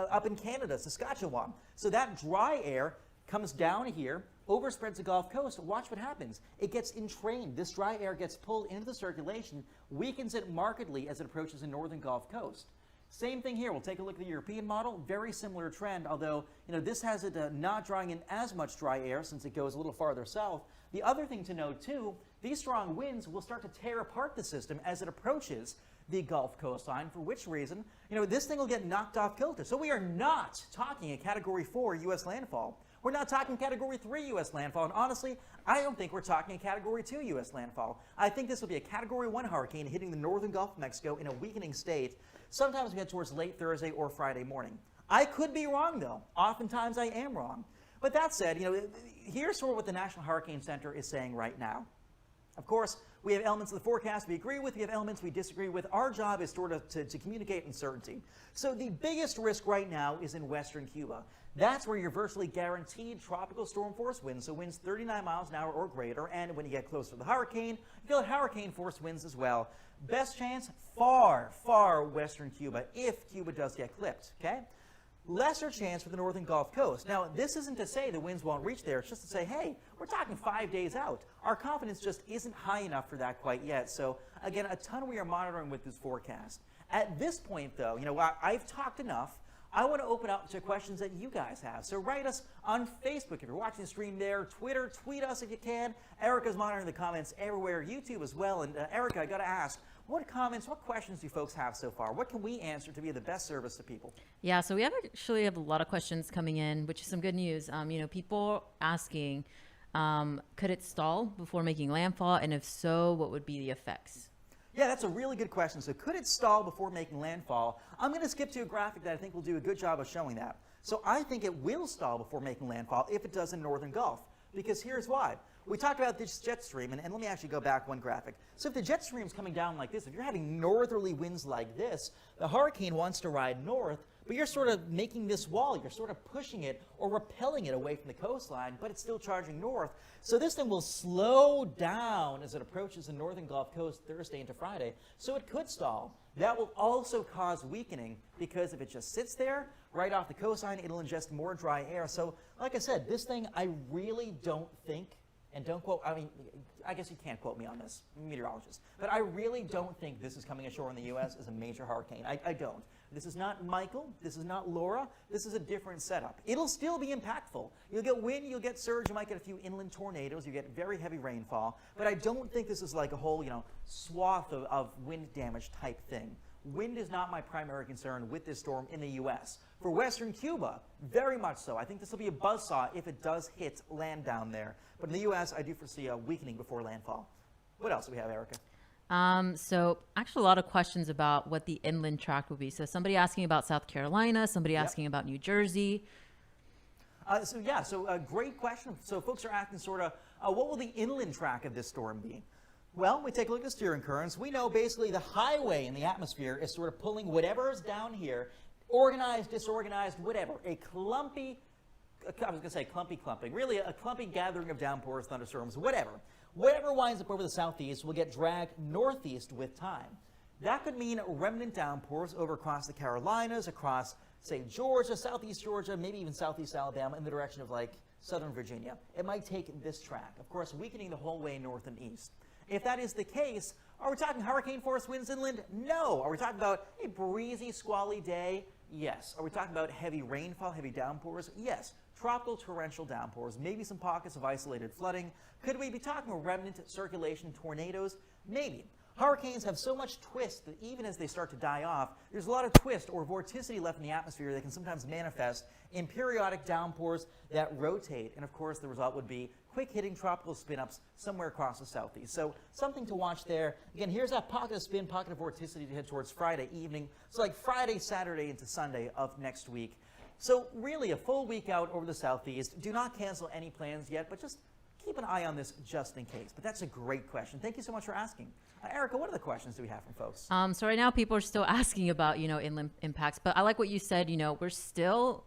up in Canada, Saskatchewan. So that dry air comes down here, overspreads the Gulf Coast. Watch what happens. It gets entrained. This dry air gets pulled into the circulation, weakens it markedly as it approaches the northern Gulf Coast. Same thing here. We'll take a look at the European model. Very similar trend, although this has it not drawing in as much dry air since it goes a little farther south. The other thing to note too, these strong winds will start to tear apart the system as it approaches the Gulf coastline, for which reason, this thing will get knocked off kilter. So we are not talking a Category 4 U.S. landfall. We're not talking Category 3 U.S. landfall, and honestly, I don't think we're talking a Category 2 U.S. landfall. I think this will be a Category 1 hurricane hitting the northern Gulf of Mexico in a weakening state. Sometimes we head towards late Thursday or Friday morning. I could be wrong, though. Oftentimes I am wrong. But that said, here's sort of what the National Hurricane Center is saying right now. Of course, we have elements of the forecast we agree with, we have elements we disagree with. Our job is sort of to communicate uncertainty. So the biggest risk right now is in western Cuba. That's where you're virtually guaranteed tropical storm force winds, so winds 39 miles an hour or greater, and when you get closer to the hurricane, you'll have hurricane force winds as well. Best chance, far, far western Cuba, if Cuba does get clipped, okay? Lesser chance for the northern Gulf Coast. Now, this isn't to say the winds won't reach there. It's just to say, hey, we're talking 5 days out. Our confidence just isn't high enough for that quite yet. So, again, a ton we are monitoring with this forecast. At this point, though, I've talked enough. I want to open up to questions that you guys have. So write us on Facebook if you're watching the stream there. Twitter, tweet us if you can. Erica's monitoring the comments everywhere. YouTube as well. And Erica, I got to ask, what comments, what questions do folks have so far? What can we answer to be the best service to people? Yeah, so we actually have a lot of questions coming in, which is some good news. People asking, could it stall before making landfall? And if so, what would be the effects? Yeah, that's a really good question. So could it stall before making landfall? I'm going to skip to a graphic that I think will do a good job of showing that. So I think it will stall before making landfall if it does in northern Gulf, because here's why. We talked about this jet stream, and let me actually go back one graphic. So if the jet stream is coming down like this, if you're having northerly winds like this, the hurricane wants to ride north, but you're sort of making this wall, you're sort of pushing it or repelling it away from the coastline, but it's still charging north. So this thing will slow down as it approaches the northern Gulf Coast Thursday into Friday, so it could stall. That will also cause weakening, because if it just sits there right off the coastline, it'll ingest more dry air. So like I said, this thing I really don't think, and don't quote, I guess you can't quote me on this, meteorologist, but I really don't think this is coming ashore in the U.S. as a major hurricane. I don't. This is not Michael. This is not Laura. This is a different setup. It'll still be impactful. You'll get wind, you'll get surge, you might get a few inland tornadoes, you get very heavy rainfall, but I don't think this is like a whole, swath of wind damage type thing. Wind is not my primary concern with this storm in the U.S. For western Cuba, very much so. I think this will be a buzzsaw if it does hit land down there. But in the U.S., I do foresee a weakening before landfall. What else do we have, Erica? So actually a lot of questions about what the inland tract will be. So somebody asking about South Carolina, somebody asking about New Jersey. So great question. So folks are asking sort of, what will the inland track of this storm be? Well, we take a look at the steering currents. We know basically the highway in the atmosphere is sort of pulling whatever is down here, organized, disorganized, whatever. A clumpy, I was going to say clumping, really a clumpy gathering of downpours, thunderstorms, whatever. Whatever winds up over the southeast will get dragged northeast with time. That could mean remnant downpours over across the Carolinas, across, say, Georgia, southeast Georgia, maybe even southeast Alabama in the direction of, like, southern Virginia. It might take this track, of course, weakening the whole way north and east. If that is the case, are we talking hurricane force winds inland? No. Are we talking about a breezy, squally day? Yes. Are we talking about heavy rainfall, heavy downpours? Yes. Tropical torrential downpours, maybe some pockets of isolated flooding. Could we be talking remnant circulation tornadoes? Maybe. Hurricanes have so much twist that even as they start to die off, there's a lot of twist or vorticity left in the atmosphere that can sometimes manifest in periodic downpours that rotate. And of course, the result would be quick hitting tropical spin-ups somewhere across the southeast. So something to watch there. Again, here's that pocket of spin, pocket of vorticity to head towards Friday evening. So like Friday, Saturday into Sunday of next week. So really a full week out over the southeast. Do not cancel any plans yet, but just keep an eye on this just in case. But that's a great question. Thank you so much for asking. Erica, what other questions do we have from folks? So right now people are still asking about, inland impacts, but I like what you said, we're still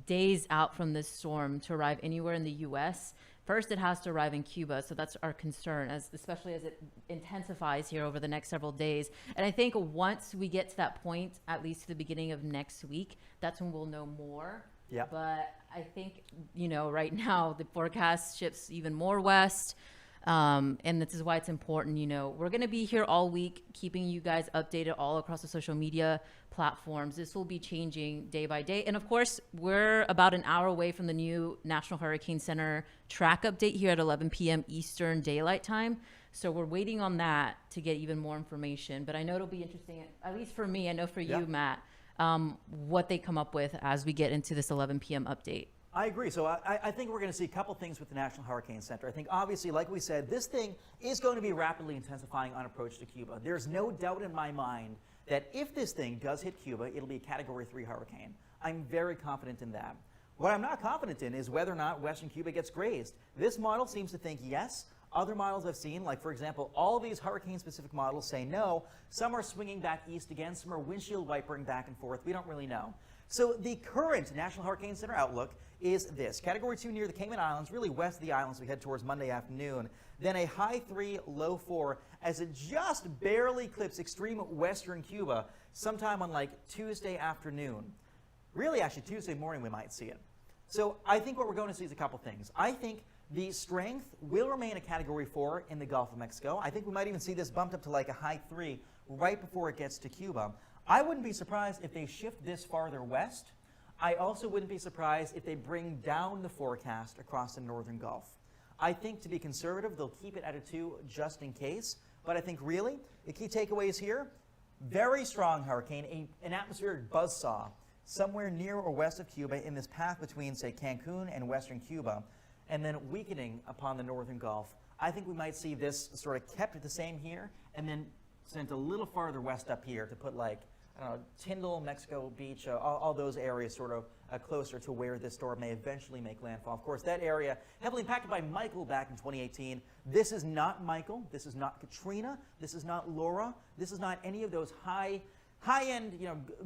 days out from this storm to arrive anywhere in the U.S. first it has to arrive in Cuba. So that's our concern, especially as it intensifies here over the next several days. And I think once we get to that point, at least to the beginning of next week, that's when we'll know more. Yeah. But I think, right now the forecast shifts even more west. And this is why it's important, we're going to be here all week, keeping you guys updated all across the social media platforms. This will be changing day by day. And of course, we're about an hour away from the new National Hurricane Center track update here at 11 p.m. Eastern Daylight Time. So we're waiting on that to get even more information. But I know it'll be interesting, at least for me, I know for you, Matt, what they come up with as we get into this 11 p.m. update. I agree. So I think we're going to see a couple things with the National Hurricane Center. I think obviously, like we said, this thing is going to be rapidly intensifying on approach to Cuba. There's no doubt in my mind that if this thing does hit Cuba, it'll be a Category 3 hurricane. I'm very confident in that. What I'm not confident in is whether or not Western Cuba gets grazed. This model seems to think yes. Other models I've seen, like for example, all these hurricane-specific models say no. Some are swinging back east again. Some are windshield wipering back and forth. We don't really know. So the current National Hurricane Center outlook is this. Category 2 near the Cayman Islands, really west of the islands we head towards Monday afternoon. Then a high 3, low 4 as it just barely clips extreme western Cuba sometime on like Tuesday afternoon. Really, actually, Tuesday morning we might see it. So I think what we're going to see is a couple things. I think the strength will remain a Category 4 in the Gulf of Mexico. I think we might even see this bumped up to like a high 3 right before it gets to Cuba. I wouldn't be surprised if they shift this farther west. I also wouldn't be surprised if they bring down the forecast across the northern Gulf. I think to be conservative, they'll keep it at a 2 just in case. But I think really, the key takeaways here, very strong hurricane, an atmospheric buzzsaw somewhere near or west of Cuba in this path between, say, Cancun and western Cuba, and then weakening upon the northern Gulf. I think we might see this sort of kept the same here and then sent a little farther west up here to put like, I don't know, Tyndall, Mexico Beach, all those areas sort of closer to where this storm may eventually make landfall. Of course, that area heavily impacted by Michael back in 2018. This is not Michael. This is not Katrina. This is not Laura. This is not any of those high-end,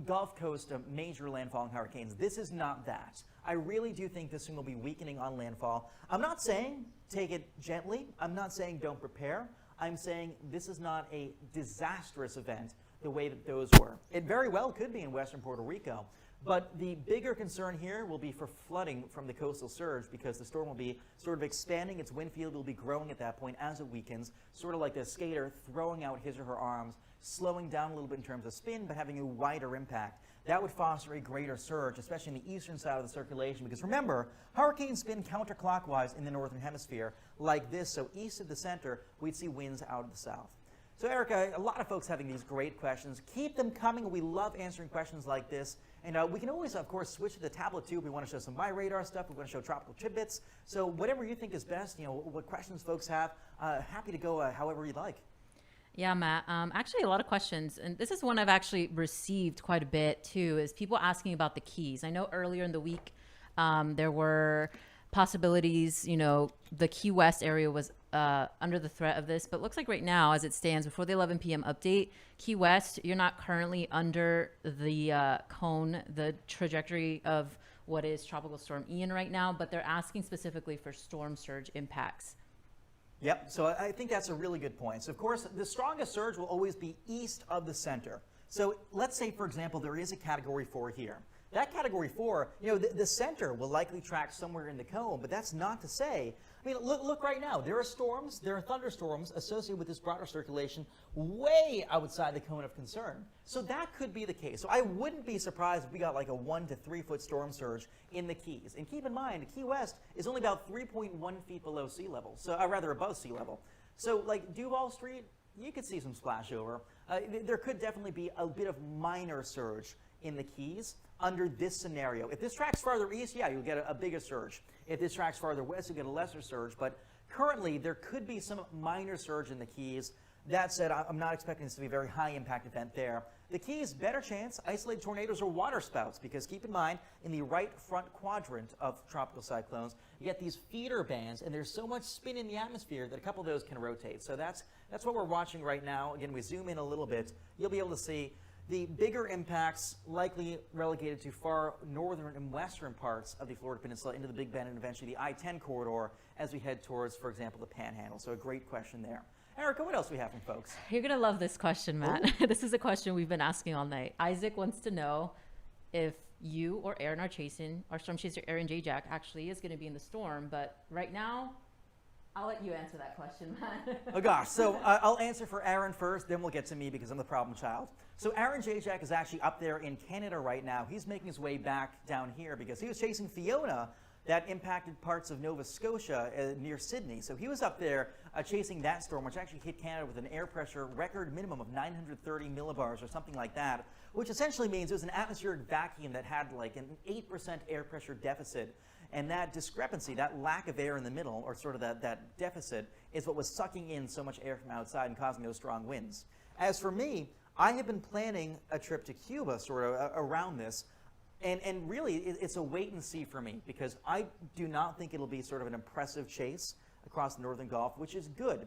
Gulf Coast major landfalling hurricanes. This is not that. I really do think this thing will be weakening on landfall. I'm not saying take it gently. I'm not saying don't prepare. I'm saying this is not a disastrous event the way that those were. It very well could be in western Puerto Rico, but the bigger concern here will be for flooding from the coastal surge because the storm will be sort of expanding. Its wind field will be growing at that point as it weakens, sort of like the skater throwing out his or her arms, slowing down a little bit in terms of spin, but having a wider impact. That would foster a greater surge, especially in the eastern side of the circulation, because remember, hurricanes spin counterclockwise in the northern hemisphere like this, so east of the center, we'd see winds out of the south. So Erica, a lot of folks having these great questions. Keep them coming. We love answering questions like this. And we can always, of course, switch to the tablet too. We want to show some MyRadar stuff. We want to show tropical tidbits. So whatever you think is best, what questions folks have, happy to go however you'd like. Yeah, Matt. Actually, a lot of questions. And this is one I've actually received quite a bit too, is people asking about the Keys. I know earlier in the week there were possibilities, the Key West area was under the threat of this, but it looks like right now, as it stands, before the 11 p.m. update, Key West, you're not currently under the cone, the trajectory of what is Tropical Storm Ian right now, but they're asking specifically for storm surge impacts. Yep, so I think that's a really good point. So of course, the strongest surge will always be east of the center. So let's say, for example, there is a Category 4 here. That Category 4, the center will likely track somewhere in the cone, but that's not to say, look right now. There are storms, there are thunderstorms associated with this broader circulation way outside the cone of concern. So that could be the case. So I wouldn't be surprised if we got like a 1 to 3 foot storm surge in the Keys. And keep in mind, Key West is only about 3.1 feet below sea level, so rather above sea level. So like Duval Street, you could see some splash over. There could definitely be a bit of minor surge in the Keys under this scenario. If this tracks farther east, yeah, you'll get a bigger surge. If this tracks farther west, you'll get a lesser surge. But currently, there could be some minor surge in the Keys. That said, I'm not expecting this to be a very high impact event there. The Keys, better chance, isolated tornadoes or water spouts, because keep in mind, in the right front quadrant of tropical cyclones, you get these feeder bands, and there's so much spin in the atmosphere that a couple of those can rotate. So that's what we're watching right now. Again, we zoom in a little bit. You'll be able to see The bigger impacts likely relegated to far northern and western parts of the Florida Peninsula into the Big Bend and eventually the I-10 corridor as we head towards, for example, the Panhandle. So a great question there. Erica, what else do we have from folks? You're going to love this question, Matt. This is a question we've been asking all night. Isaac wants to know if you or Aaron are chasing, our storm chaser Aaron J-Jack actually is going to be in the storm. But right now, I'll let you answer that question, Matt. Oh gosh, so I'll answer for Aaron first, then we'll get to me because I'm the problem child. So Aaron J-Jack is actually up there in Canada right now. He's making his way back down here because he was chasing Fiona that impacted parts of Nova Scotia near Sydney. So he was up there chasing that storm, which actually hit Canada with an air pressure record minimum of 930 millibars or something like that, which essentially means it was an atmospheric vacuum that had like an 8% air pressure deficit. And that discrepancy, that lack of air in the middle, or sort of that deficit, is what was sucking in so much air from outside and causing those strong winds. As for me, I have been planning a trip to Cuba sort of around this. And really, it's a wait and see for me because I do not think it'll be sort of an impressive chase across the Northern Gulf, which is good.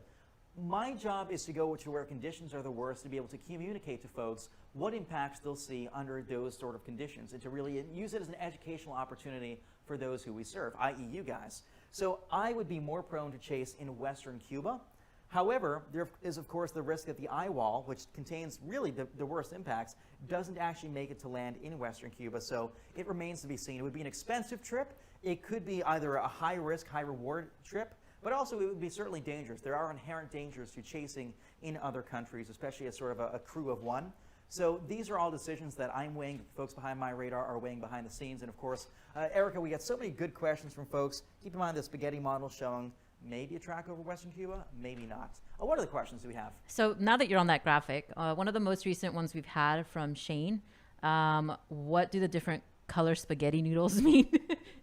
My job is to go to where conditions are the worst to be able to communicate to folks what impacts they'll see under those sort of conditions and to really use it as an educational opportunity for those who we serve, i.e. you guys. So I would be more prone to chase in western Cuba. However, there is, of course, the risk that the eye wall, which contains really the worst impacts, doesn't actually make it to land in western Cuba. So it remains to be seen. It would be an expensive trip. It could be either a high-risk, high-reward trip, but also it would be certainly dangerous. There are inherent dangers to chasing in other countries, especially as sort of a crew of one. So these are all decisions that I'm weighing, that the folks behind MyRadar are weighing behind the scenes. And of course, Erica, we got so many good questions from folks. Keep in mind the spaghetti model showing maybe a track over western Cuba, maybe not. What other questions do we have? So now that you're on that graphic, one of the most recent ones we've had from Shane, what do the different color spaghetti noodles mean?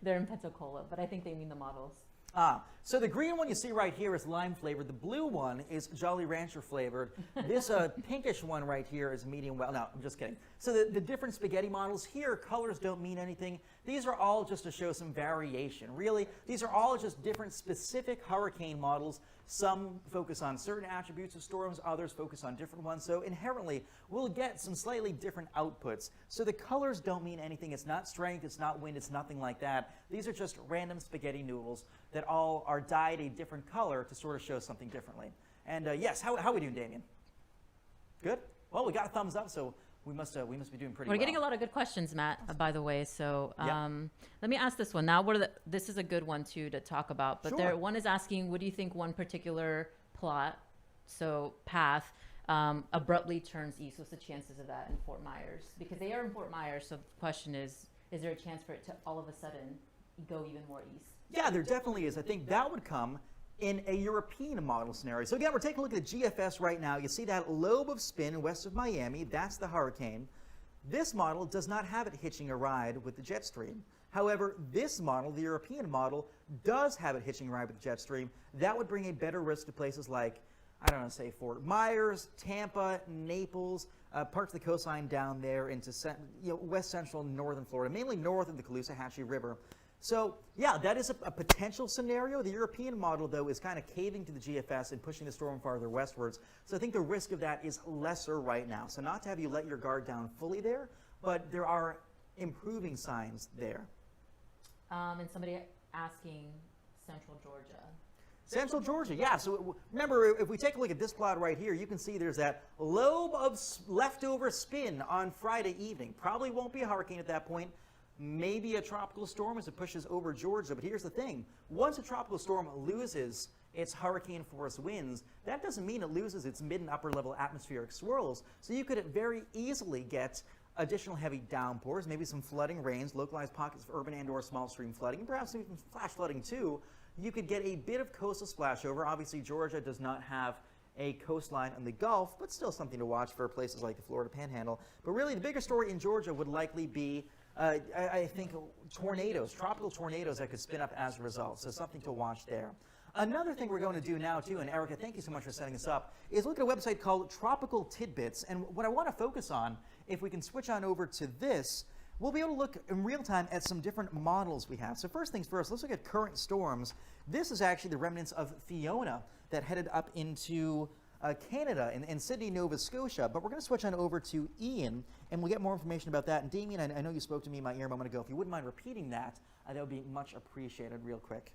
They're in Pensacola, but I think they mean the models. So the green one you see right here is lime flavored. The blue one is Jolly Rancher flavored. This pinkish one right here is medium well. No, I'm just kidding. So the different spaghetti models here, colors don't mean anything. These are all just to show some variation. Really, these are all just different specific hurricane models. Some focus on certain attributes of storms, others focus on different ones. So inherently, we'll get some slightly different outputs. So the colors don't mean anything. It's not strength, it's not wind, it's nothing like that. These are just random spaghetti noodles that all are dyed a different color to sort of show something differently. And yes, how are we doing, Damien? Good? Well, we got a thumbs up, so we must be doing pretty well. We're getting a lot of good questions, Matt, by the way. So Yeah. let me ask this one. Now, this is a good one, too, to talk about. But Sure. one is asking, what do you think one particular path, abruptly turns east? What's the chances of that in Fort Myers? Because they are in Fort Myers, so the question is there a chance for it to all of a sudden go even more east? Yeah, there definitely is. I think that would come in a European model scenario. So again, we're taking a look at the GFS right now. You see that lobe of spin west of Miami. That's the hurricane. This model does not have it hitching a ride with the jet stream. However, this model, the European model, does have it hitching a ride with the jet stream. That would bring a better risk to places like, I don't know, say Fort Myers, Tampa, Naples, parts of the coastline down there into west central northern Florida, mainly north of the Caloosahatchee River. So, yeah, that is a potential scenario. The European model, though, is kind of caving to the GFS and pushing the storm farther westwards. So I think the risk of that is lesser right now. So not to have you let your guard down fully there, but there are improving signs there. And somebody asking Central Georgia. Central Georgia, yeah. So remember, if we take a look at this plot right here, you can see there's that lobe of leftover spin on Friday evening. Probably won't be a hurricane at that point. Maybe a tropical storm as it pushes over Georgia. But here's the thing. Once a tropical storm loses its hurricane force winds, that doesn't mean it loses its mid and upper level atmospheric swirls. So you could very easily get additional heavy downpours, maybe some flooding rains, localized pockets of urban and or small stream flooding, and perhaps even flash flooding too. You could get a bit of coastal splashover. Obviously, Georgia does not have a coastline on the Gulf, but still something to watch for places like the Florida Panhandle. But really, the bigger story in Georgia would likely be I think tornadoes, tropical tornadoes that could spin up as a result. So something to watch there. Another thing we're going to do now, too, and Erica, thank you so much for setting this up, is look at a website called Tropical Tidbits. And what I want to focus on, if we can switch on over to this, we'll be able to look in real time at some different models we have. So first things first, let's look at current storms. This is actually the remnants of Fiona that headed up into Canada, in Sydney, Nova Scotia. But we're going to switch on over to Ian, and we'll get more information about that. And Damien, I know you spoke to me in my ear a moment ago. If you wouldn't mind repeating that, that would be much appreciated real quick.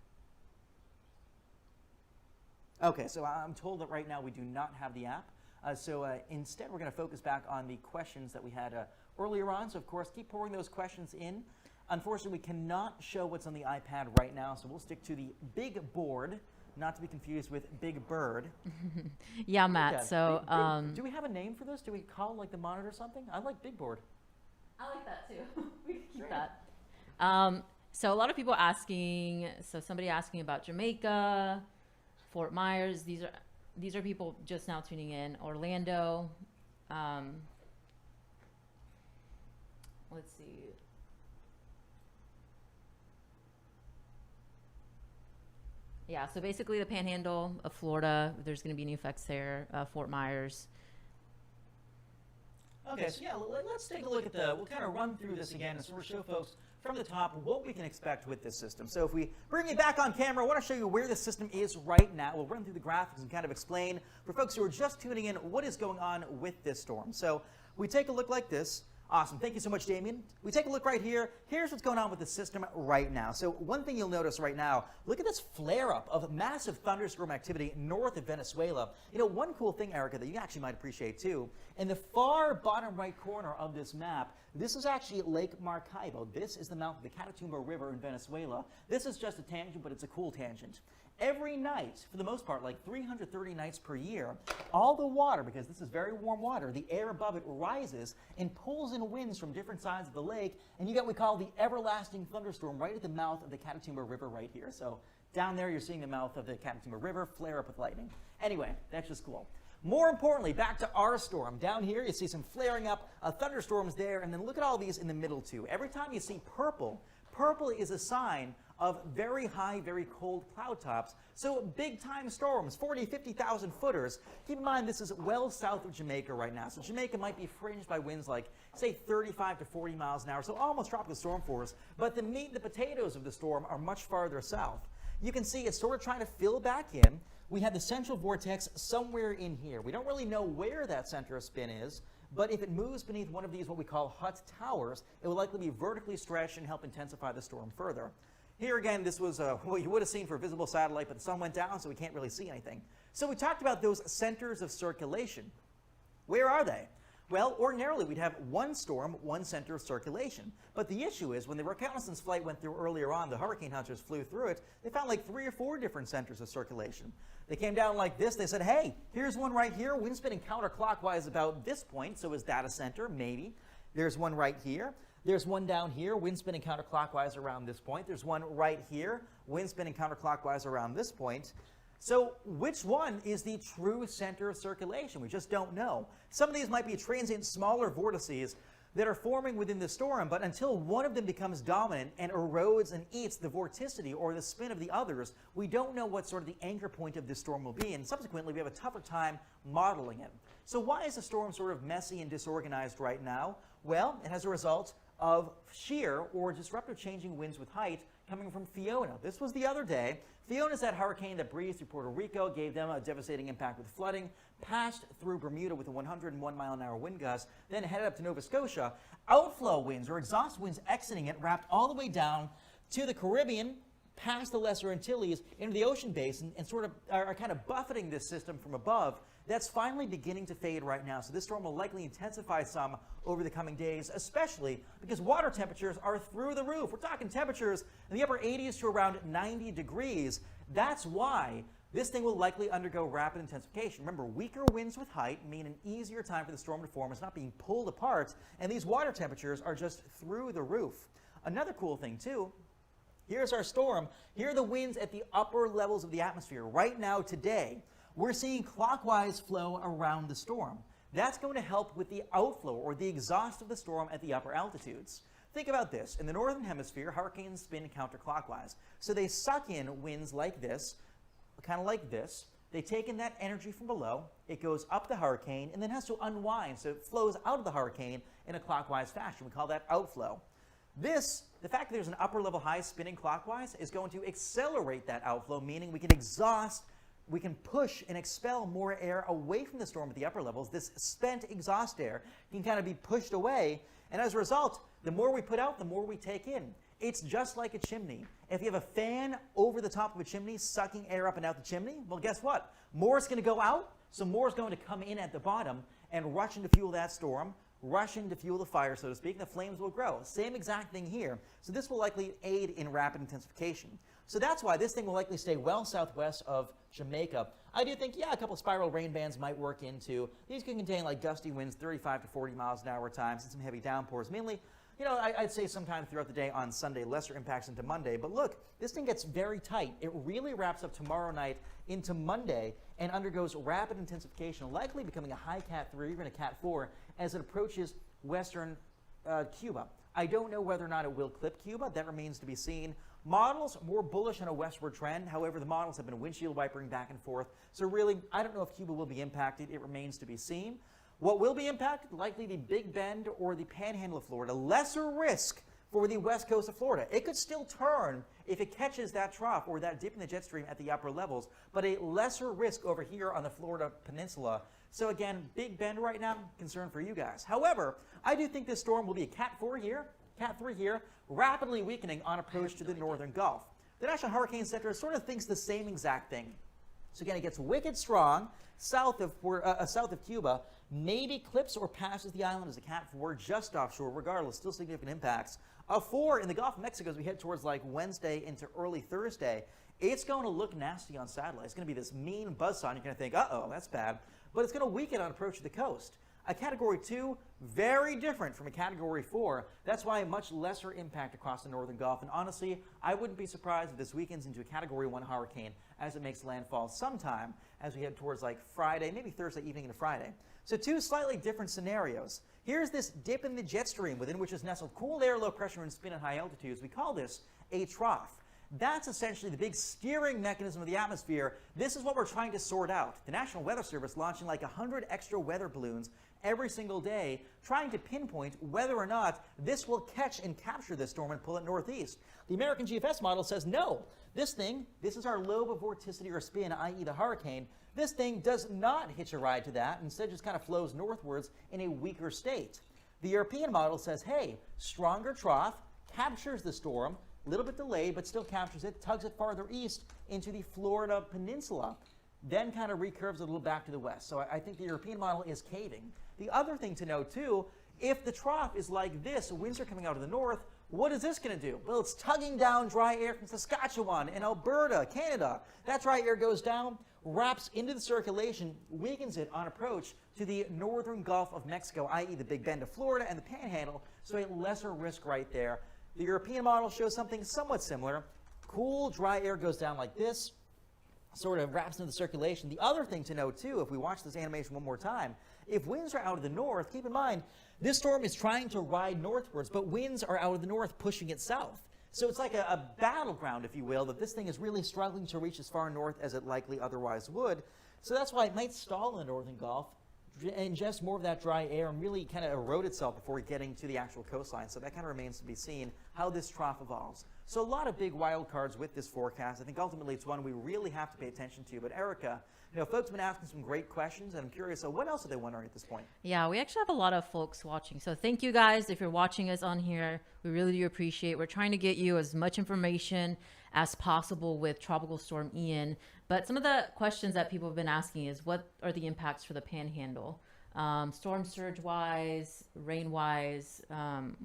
Okay, so I'm told that right now we do not have the app. Instead, we're going to focus back on the questions that we had earlier on. So, of course, keep pouring those questions in. Unfortunately, we cannot show what's on the iPad right now, so we'll stick to the big board, not to be confused with Big Bird. Yeah, Matt. Yeah, so, do we have a name for this? Do we call it like the monitor something? I like Big Board. I like that too. We can keep that. So a lot of people asking. So somebody asking about Jamaica, Fort Myers. These are people just now tuning in. Orlando. Let's see. Yeah, so basically the panhandle of Florida, there's going to be new effects there, Fort Myers. Okay, so yeah, let's take a look at we'll kind of run through this again and sort of show folks from the top what we can expect with this system. So if we bring it back on camera, I want to show you where the system is right now. We'll run through the graphics and kind of explain for folks who are just tuning in what is going on with this storm. So we take a look like this. Awesome. Thank you so much, Damien. We take a look right here. Here's what's going on with the system right now. So one thing you'll notice right now, look at this flare-up of massive thunderstorm activity north of Venezuela. You know, one cool thing, Erica, that you actually might appreciate too, in the far bottom right corner of this map, this is actually Lake Maracaibo. This is the mouth of the Catatumbo River in Venezuela. This is just a tangent, but it's a cool tangent. Every night, for the most part, like 330 nights per year, all the water, because this is very warm water, the air above it rises and pulls in winds from different sides of the lake, and you get what we call the everlasting thunderstorm right at the mouth of the Catatumbo River right here. So down there, you're seeing the mouth of the Catatumbo River flare up with lightning. Anyway, that's just cool. More importantly, back to our storm. Down here, you see some flaring up thunderstorms there, and then look at all these in the middle too. Every time you see purple, purple is a sign of very high, very cold cloud tops. So big-time storms, 40, 50,000 footers. Keep in mind, this is well south of Jamaica right now. So Jamaica might be fringed by winds like, say, 35 to 40 miles an hour, so almost tropical storm force. But the meat and the potatoes of the storm are much farther south. You can see it's sort of trying to fill back in. We have the central vortex somewhere in here. We don't really know where that center of spin is, but if it moves beneath one of these, what we call hut towers, it will likely be vertically stretched and help intensify the storm further. Here again, this was what you would have seen for a visible satellite, but the sun went down, so we can't really see anything. So we talked about those centers of circulation. Where are they? Well, ordinarily we'd have one storm, one center of circulation. But the issue is when the reconnaissance flight went through earlier on, the hurricane hunters flew through it, they found like 3 or 4 different centers of circulation. They came down like this. They said, hey, here's one right here, wind spinning counterclockwise about this point. So is that a center? Maybe. There's one right here. There's one down here, wind spinning counterclockwise around this point. There's one right here, wind spinning counterclockwise around this point. So which one is the true center of circulation? We just don't know. Some of these might be transient smaller vortices that are forming within the storm, but until one of them becomes dominant and erodes and eats the vorticity or the spin of the others, we don't know what sort of the anchor point of this storm will be, and subsequently we have a tougher time modeling it. So why is the storm sort of messy and disorganized right now? Well, it has a result of shear or disruptive changing winds with height coming from Fiona. This was the other day. Fiona's that hurricane that breezed through Puerto Rico, gave them a devastating impact with flooding, passed through Bermuda with a 101 mile an hour wind gust, then headed up to Nova Scotia. Outflow winds or exhaust winds exiting it wrapped all the way down to the Caribbean, past the Lesser Antilles, into the ocean basin, and sort of are kind of buffeting this system from above. That's finally beginning to fade right now. So this storm will likely intensify some over the coming days, especially because water temperatures are through the roof. We're talking temperatures in the upper 80s to around 90 degrees. That's why this thing will likely undergo rapid intensification. Remember, weaker winds with height mean an easier time for the storm to form. It's not being pulled apart, and these water temperatures are just through the roof. Another cool thing, too, here's our storm. Here are the winds at the upper levels of the atmosphere. Right now, today, we're seeing clockwise flow around the storm. That's going to help with the outflow or the exhaust of the storm at the upper altitudes. Think about this. In the northern hemisphere, hurricanes spin counterclockwise. So they suck in winds like this, kind of like this. They take in that energy from below. It goes up the hurricane and then has to unwind. So it flows out of the hurricane in a clockwise fashion. We call that outflow. The fact that there's an upper level high spinning clockwise is going to accelerate that outflow, meaning we can exhaust we can push and expel more air away from the storm at the upper levels. This spent exhaust air can kind of be pushed away, and as a result, the more we put out, the more we take in. It's just like a chimney. If you have a fan over the top of a chimney sucking air up and out the chimney, well, guess what? More is going to go out, so more is going to come in at the bottom and rush in to fuel that storm, rush in to fuel the fire, so to speak, and the flames will grow. Same exact thing here. So this will likely aid in rapid intensification. So that's why this thing will likely stay well southwest of Jamaica. I do think, yeah, a couple spiral rain bands might work into. These can contain like gusty winds, 35 to 40 miles an hour at times, and some heavy downpours. Mainly, you know, I'd say sometime throughout the day on Sunday, lesser impacts into Monday. But look, this thing gets very tight. It really wraps up tomorrow night into Monday and undergoes rapid intensification, likely becoming a high Cat 3 or even a Cat 4 as it approaches western Cuba. I don't know whether or not it will clip Cuba. That remains to be seen. Models more bullish on a westward trend. However, the models have been windshield wipering back and forth. So really, I don't know if Cuba will be impacted. It remains to be seen. What will be impacted? Likely the Big Bend or the Panhandle of Florida. Lesser risk for the west coast of Florida. It could still turn if it catches that trough or that dip in the jet stream at the upper levels, but a lesser risk over here on the Florida Peninsula. So again, Big Bend right now, concern for you guys. However, I do think this storm will be a Cat 4 here, Cat 3 here, rapidly weakening on approach to the northern Gulf. The National Hurricane Center sort of thinks the same exact thing. So again, it gets wicked strong south of Cuba, maybe clips or passes the island as a Cat 4 just offshore, regardless, still significant impacts. A 4 in the Gulf of Mexico as we head towards like Wednesday into early Thursday. It's going to look nasty on satellite. It's going to be this mean buzzsaw. You're going to think, uh-oh, that's bad. But it's going to weaken on approach to the coast. A Category 2, very different from a Category 4. That's why a much lesser impact across the northern Gulf. And honestly, I wouldn't be surprised if this weakens into a Category 1 hurricane as it makes landfall sometime as we head towards like Friday, maybe Thursday evening into Friday. So two slightly different scenarios. Here's this dip in the jet stream within which is nestled cool air, low pressure, and spin at high altitudes. We call this a trough. That's essentially the big steering mechanism of the atmosphere. This is what we're trying to sort out. The National Weather Service launching like 100 extra weather balloons every single day, trying to pinpoint whether or not this will catch and capture this storm and pull it northeast. The American GFS model says no. This is our lobe of vorticity or spin, i.e. the hurricane. This thing does not hitch a ride to that, instead just kind of flows northwards in a weaker state. The European model says, hey, stronger trough, captures the storm, a little bit delayed, but still captures it, tugs it farther east into the Florida Peninsula, then kind of recurves a little back to the west. So I think the European model is caving. The other thing to note, too, if the trough is like this, winds are coming out of the north, what is this going to do? Well, it's tugging down dry air from Saskatchewan and Alberta, Canada. That dry air goes down, wraps into the circulation, weakens it on approach to the northern Gulf of Mexico, i.e. the Big Bend of Florida and the Panhandle, so a lesser risk right there. The European model shows something somewhat similar. Cool, dry air goes down like this, sort of wraps into the circulation. The other thing to note, too, if we watch this animation one more time, if winds are out of the north, keep in mind, this storm is trying to ride northwards, but winds are out of the north pushing it south. So it's like a battleground, if you will, that this thing is really struggling to reach as far north as it likely otherwise would. So that's why it might stall in the northern Gulf, ingest more of that dry air, and really kind of erode itself before getting to the actual coastline. So that kind of remains to be seen how this trough evolves. So a lot of big wild cards with this forecast. I think ultimately it's one we really have to pay attention to. But Erica, you know, folks have been asking some great questions, and I'm curious, so what else are they wondering at this point? Yeah, we actually have a lot of folks watching. So thank you guys. If you're watching us on here, we really do appreciate. We're trying to get you as much information as possible with Tropical Storm Ian. But some of the questions that people have been asking is, what are the impacts for the Panhandle? Storm surge wise, rain wise,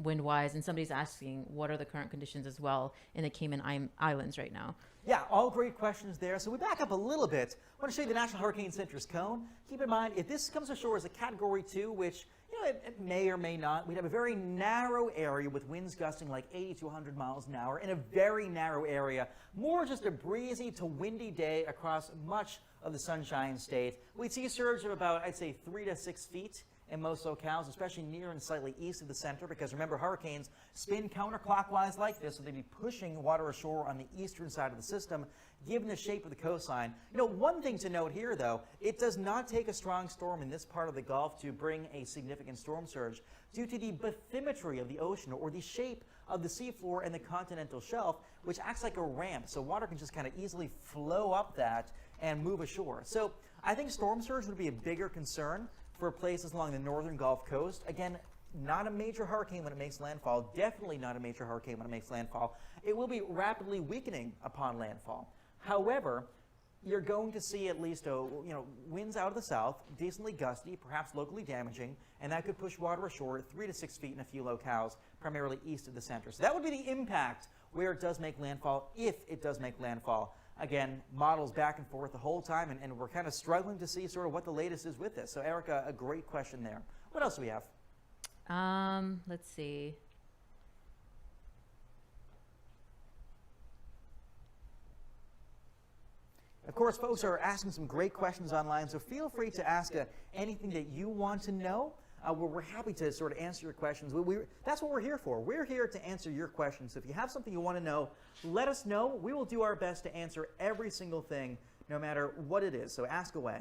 wind wise, and somebody's asking what are the current conditions as well in the Cayman Islands right now. Yeah, all great questions there. So we back up a little bit. I want to show you the National Hurricane Center's cone. Keep in mind, if this comes ashore as a Category 2, which it may or may not, we'd have a very narrow area with winds gusting like 80 to 100 miles an hour in a very narrow area. More just a breezy to windy day across much of the Sunshine State. We'd see a surge of about, I'd say, 3 to 6 feet in most locales, especially near and slightly east of the center, because remember, hurricanes spin counterclockwise like this, so they'd be pushing water ashore on the eastern side of the system, given the shape of the coastline. You know, one thing to note here, though, it does not take a strong storm in this part of the Gulf to bring a significant storm surge due to the bathymetry of the ocean, or the shape of the seafloor and the continental shelf, which acts like a ramp. So water can just kind of easily flow up that and move ashore. So I think storm surge would be a bigger concern for places along the northern Gulf Coast. Again, not a major hurricane when it makes landfall. Definitely not a major hurricane when it makes landfall. It will be rapidly weakening upon landfall. However, you're going to see at least winds out of the south, decently gusty, perhaps locally damaging, and that could push water ashore 3 to 6 feet in a few locales, primarily east of the center. So that would be the impact where it does make landfall, if it does make landfall. Again, models back and forth the whole time, and we're kind of struggling to see sort of what the latest is with this. So Erica, a great question there. What else do we have? Let's see. Of course, folks are asking some great questions online, so feel free to ask anything that you want to know. We're happy to sort of answer your questions. That's what we're here for. We're here to answer your questions. So if you have something you want to know, let us know. We will do our best to answer every single thing, no matter what it is. So ask away.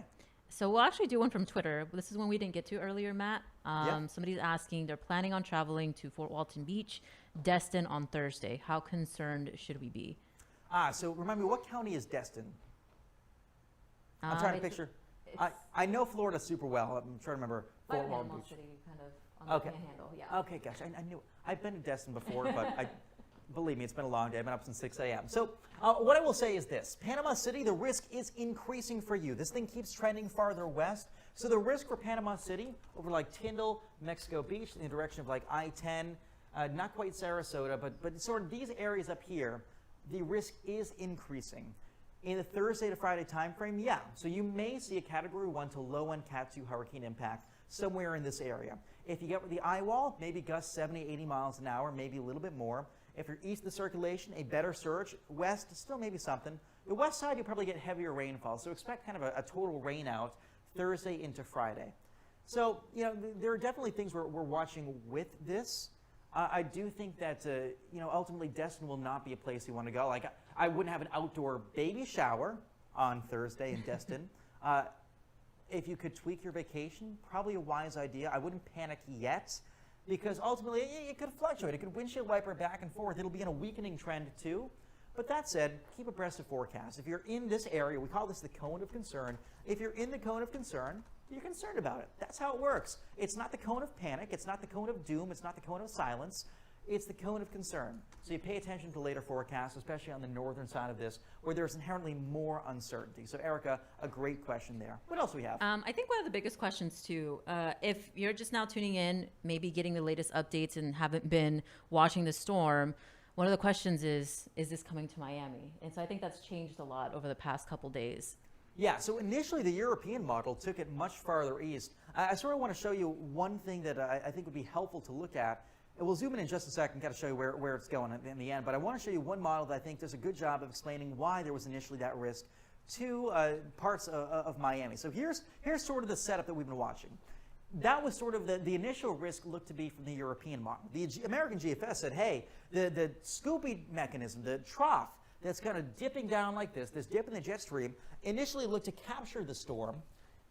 So we'll actually do one from Twitter. This is one we didn't get to earlier, Matt. Yep. Somebody's asking, they're planning on traveling to Fort Walton Beach, Destin on Thursday. How concerned should we be? So remind me, what county is Destin? I'm trying to picture. I know Florida super well. I'm trying to remember Fort Walton Beach. City, kind of on the panhandle, yeah. Okay, gosh, I knew. I've been to Destin before, but believe me, it's been a long day. I've been up since 6 a.m. So what I will say is this. Panama City, the risk is increasing for you. This thing keeps trending farther west. So the risk for Panama City over like Tyndall, Mexico Beach, in the direction of like I-10, not quite Sarasota, but sort of these areas up here, the risk is increasing. In the Thursday to Friday timeframe, yeah. So you may see a Category 1 to low 1 Cat 2 hurricane impact somewhere in this area. If you get with the eye wall, maybe gusts 70, 80 miles an hour, maybe a little bit more. If you're east of the circulation, a better surge. West, still maybe something. The west side, you'll probably get heavier rainfall. So expect kind of a total rain out Thursday into Friday. So, there are definitely things we're watching with this. I do think that, ultimately Destin will not be a place you want to go. Like, I wouldn't have an outdoor baby shower on Thursday in Destin. If you could tweak your vacation, probably a wise idea. I wouldn't panic yet, because ultimately it could fluctuate. It could windshield wiper back and forth. It'll be in a weakening trend too. But that said, keep abreast of forecasts. If you're in this area, we call this the cone of concern. If you're in the cone of concern, you're concerned about it. That's how it works. It's not the cone of panic. It's not the cone of doom. It's not the cone of silence. It's the cone of concern. So you pay attention to later forecasts, especially on the northern side of this, where there's inherently more uncertainty. So Erica, a great question there. What else do we have? I think one of the biggest questions too, if you're just now tuning in, maybe getting the latest updates and haven't been watching the storm, one of the questions is this coming to Miami? And so I think that's changed a lot over the past couple days. Yeah, so initially the European model took it much farther east. I sort of want to show you one thing that I think would be helpful to look at. And we'll zoom in just a second, kind of show you where it's going in the end. But I want to show you one model that I think does a good job of explaining why there was initially that risk to parts of Miami. So here's sort of the setup that we've been watching. That was sort of the initial risk looked to be from the European model. The American GFS said, hey, the scooping mechanism, the trough that's kind of dipping down like this dip in the jet stream, initially looked to capture the storm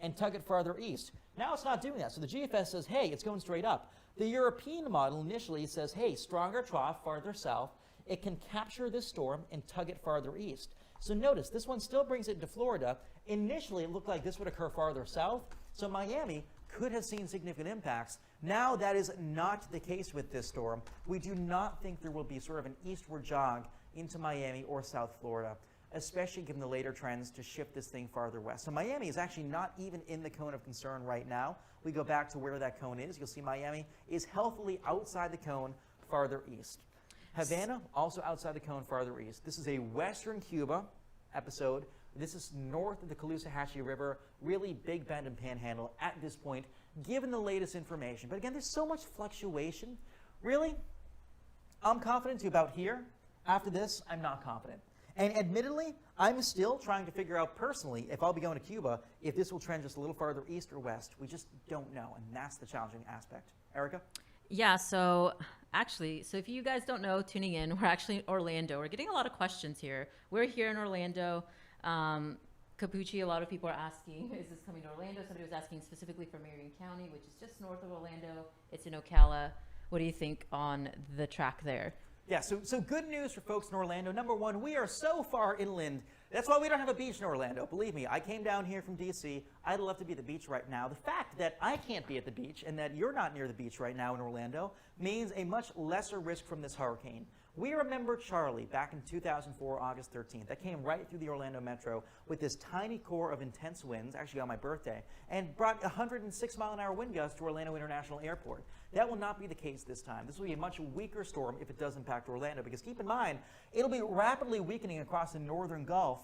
and tug it farther east. Now it's not doing that. So the GFS says, hey, it's going straight up. The European model initially says, hey, stronger trough farther south. It can capture this storm and tug it farther east. So notice, this one still brings it into Florida. Initially, it looked like this would occur farther south. So Miami could have seen significant impacts. Now that is not the case with this storm. We do not think there will be sort of an eastward jog into Miami or South Florida, especially given the later trends to shift this thing farther west. So Miami is actually not even in the cone of concern right now. We go back to where that cone is. You'll see Miami is healthily outside the cone farther east. Havana, also outside the cone farther east. This is a Western Cuba episode. This is north of the Caloosahatchee River, really Big Bend and Panhandle at this point, given the latest information. But again, there's so much fluctuation. Really, I'm confident to about here. After this, I'm not confident. And admittedly, I'm still trying to figure out personally, if I'll be going to Cuba, if this will trend just a little farther east or west. We just don't know, and that's the challenging aspect. Erica? Yeah, so if you guys don't know, tuning in, we're actually in Orlando. We're getting a lot of questions here. We're here in Orlando. Cappucci, a lot of people are asking, is this coming to Orlando? Somebody was asking specifically for Marion County, which is just north of Orlando. It's in Ocala. What do you think on the track there? Yeah, so good news for folks in Orlando. Number one, we are so far inland. That's why we don't have a beach in Orlando. Believe me, I came down here from D.C. I'd love to be at the beach right now. The fact that I can't be at the beach and that you're not near the beach right now in Orlando means a much lesser risk from this hurricane. We remember Charlie back in 2004, August 13th. That came right through the Orlando metro with this tiny core of intense winds, actually on my birthday, and brought 106-mile-an-hour wind gusts to Orlando International Airport. That will not be the case this time. This will be a much weaker storm if it does impact Orlando, because keep in mind, it'll be rapidly weakening across the northern Gulf.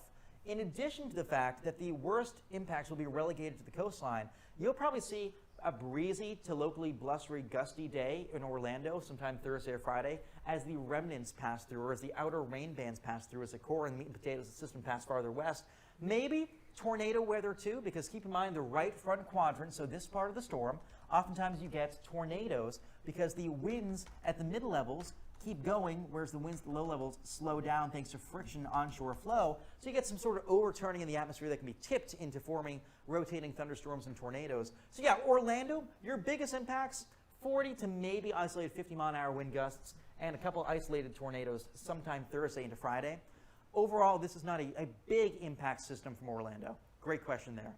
In addition to the fact that the worst impacts will be relegated to the coastline, you'll probably see a breezy to locally blustery, gusty day in Orlando sometime Thursday or Friday as the remnants pass through, or as the outer rain bands pass through, as the core and the meat and potatoes system pass farther west. Maybe tornado weather too, because keep in mind the right front quadrant, so this part of the storm, oftentimes you get tornadoes because the winds at the mid-levels keep going, whereas the winds at the low levels slow down thanks to friction onshore flow. So you get some sort of overturning in the atmosphere that can be tipped into forming rotating thunderstorms and tornadoes. So yeah, Orlando, your biggest impacts, 40 to maybe isolated 50-mile-an-hour wind gusts and a couple isolated tornadoes sometime Thursday into Friday. Overall, this is not a big impact system from Orlando. Great question there.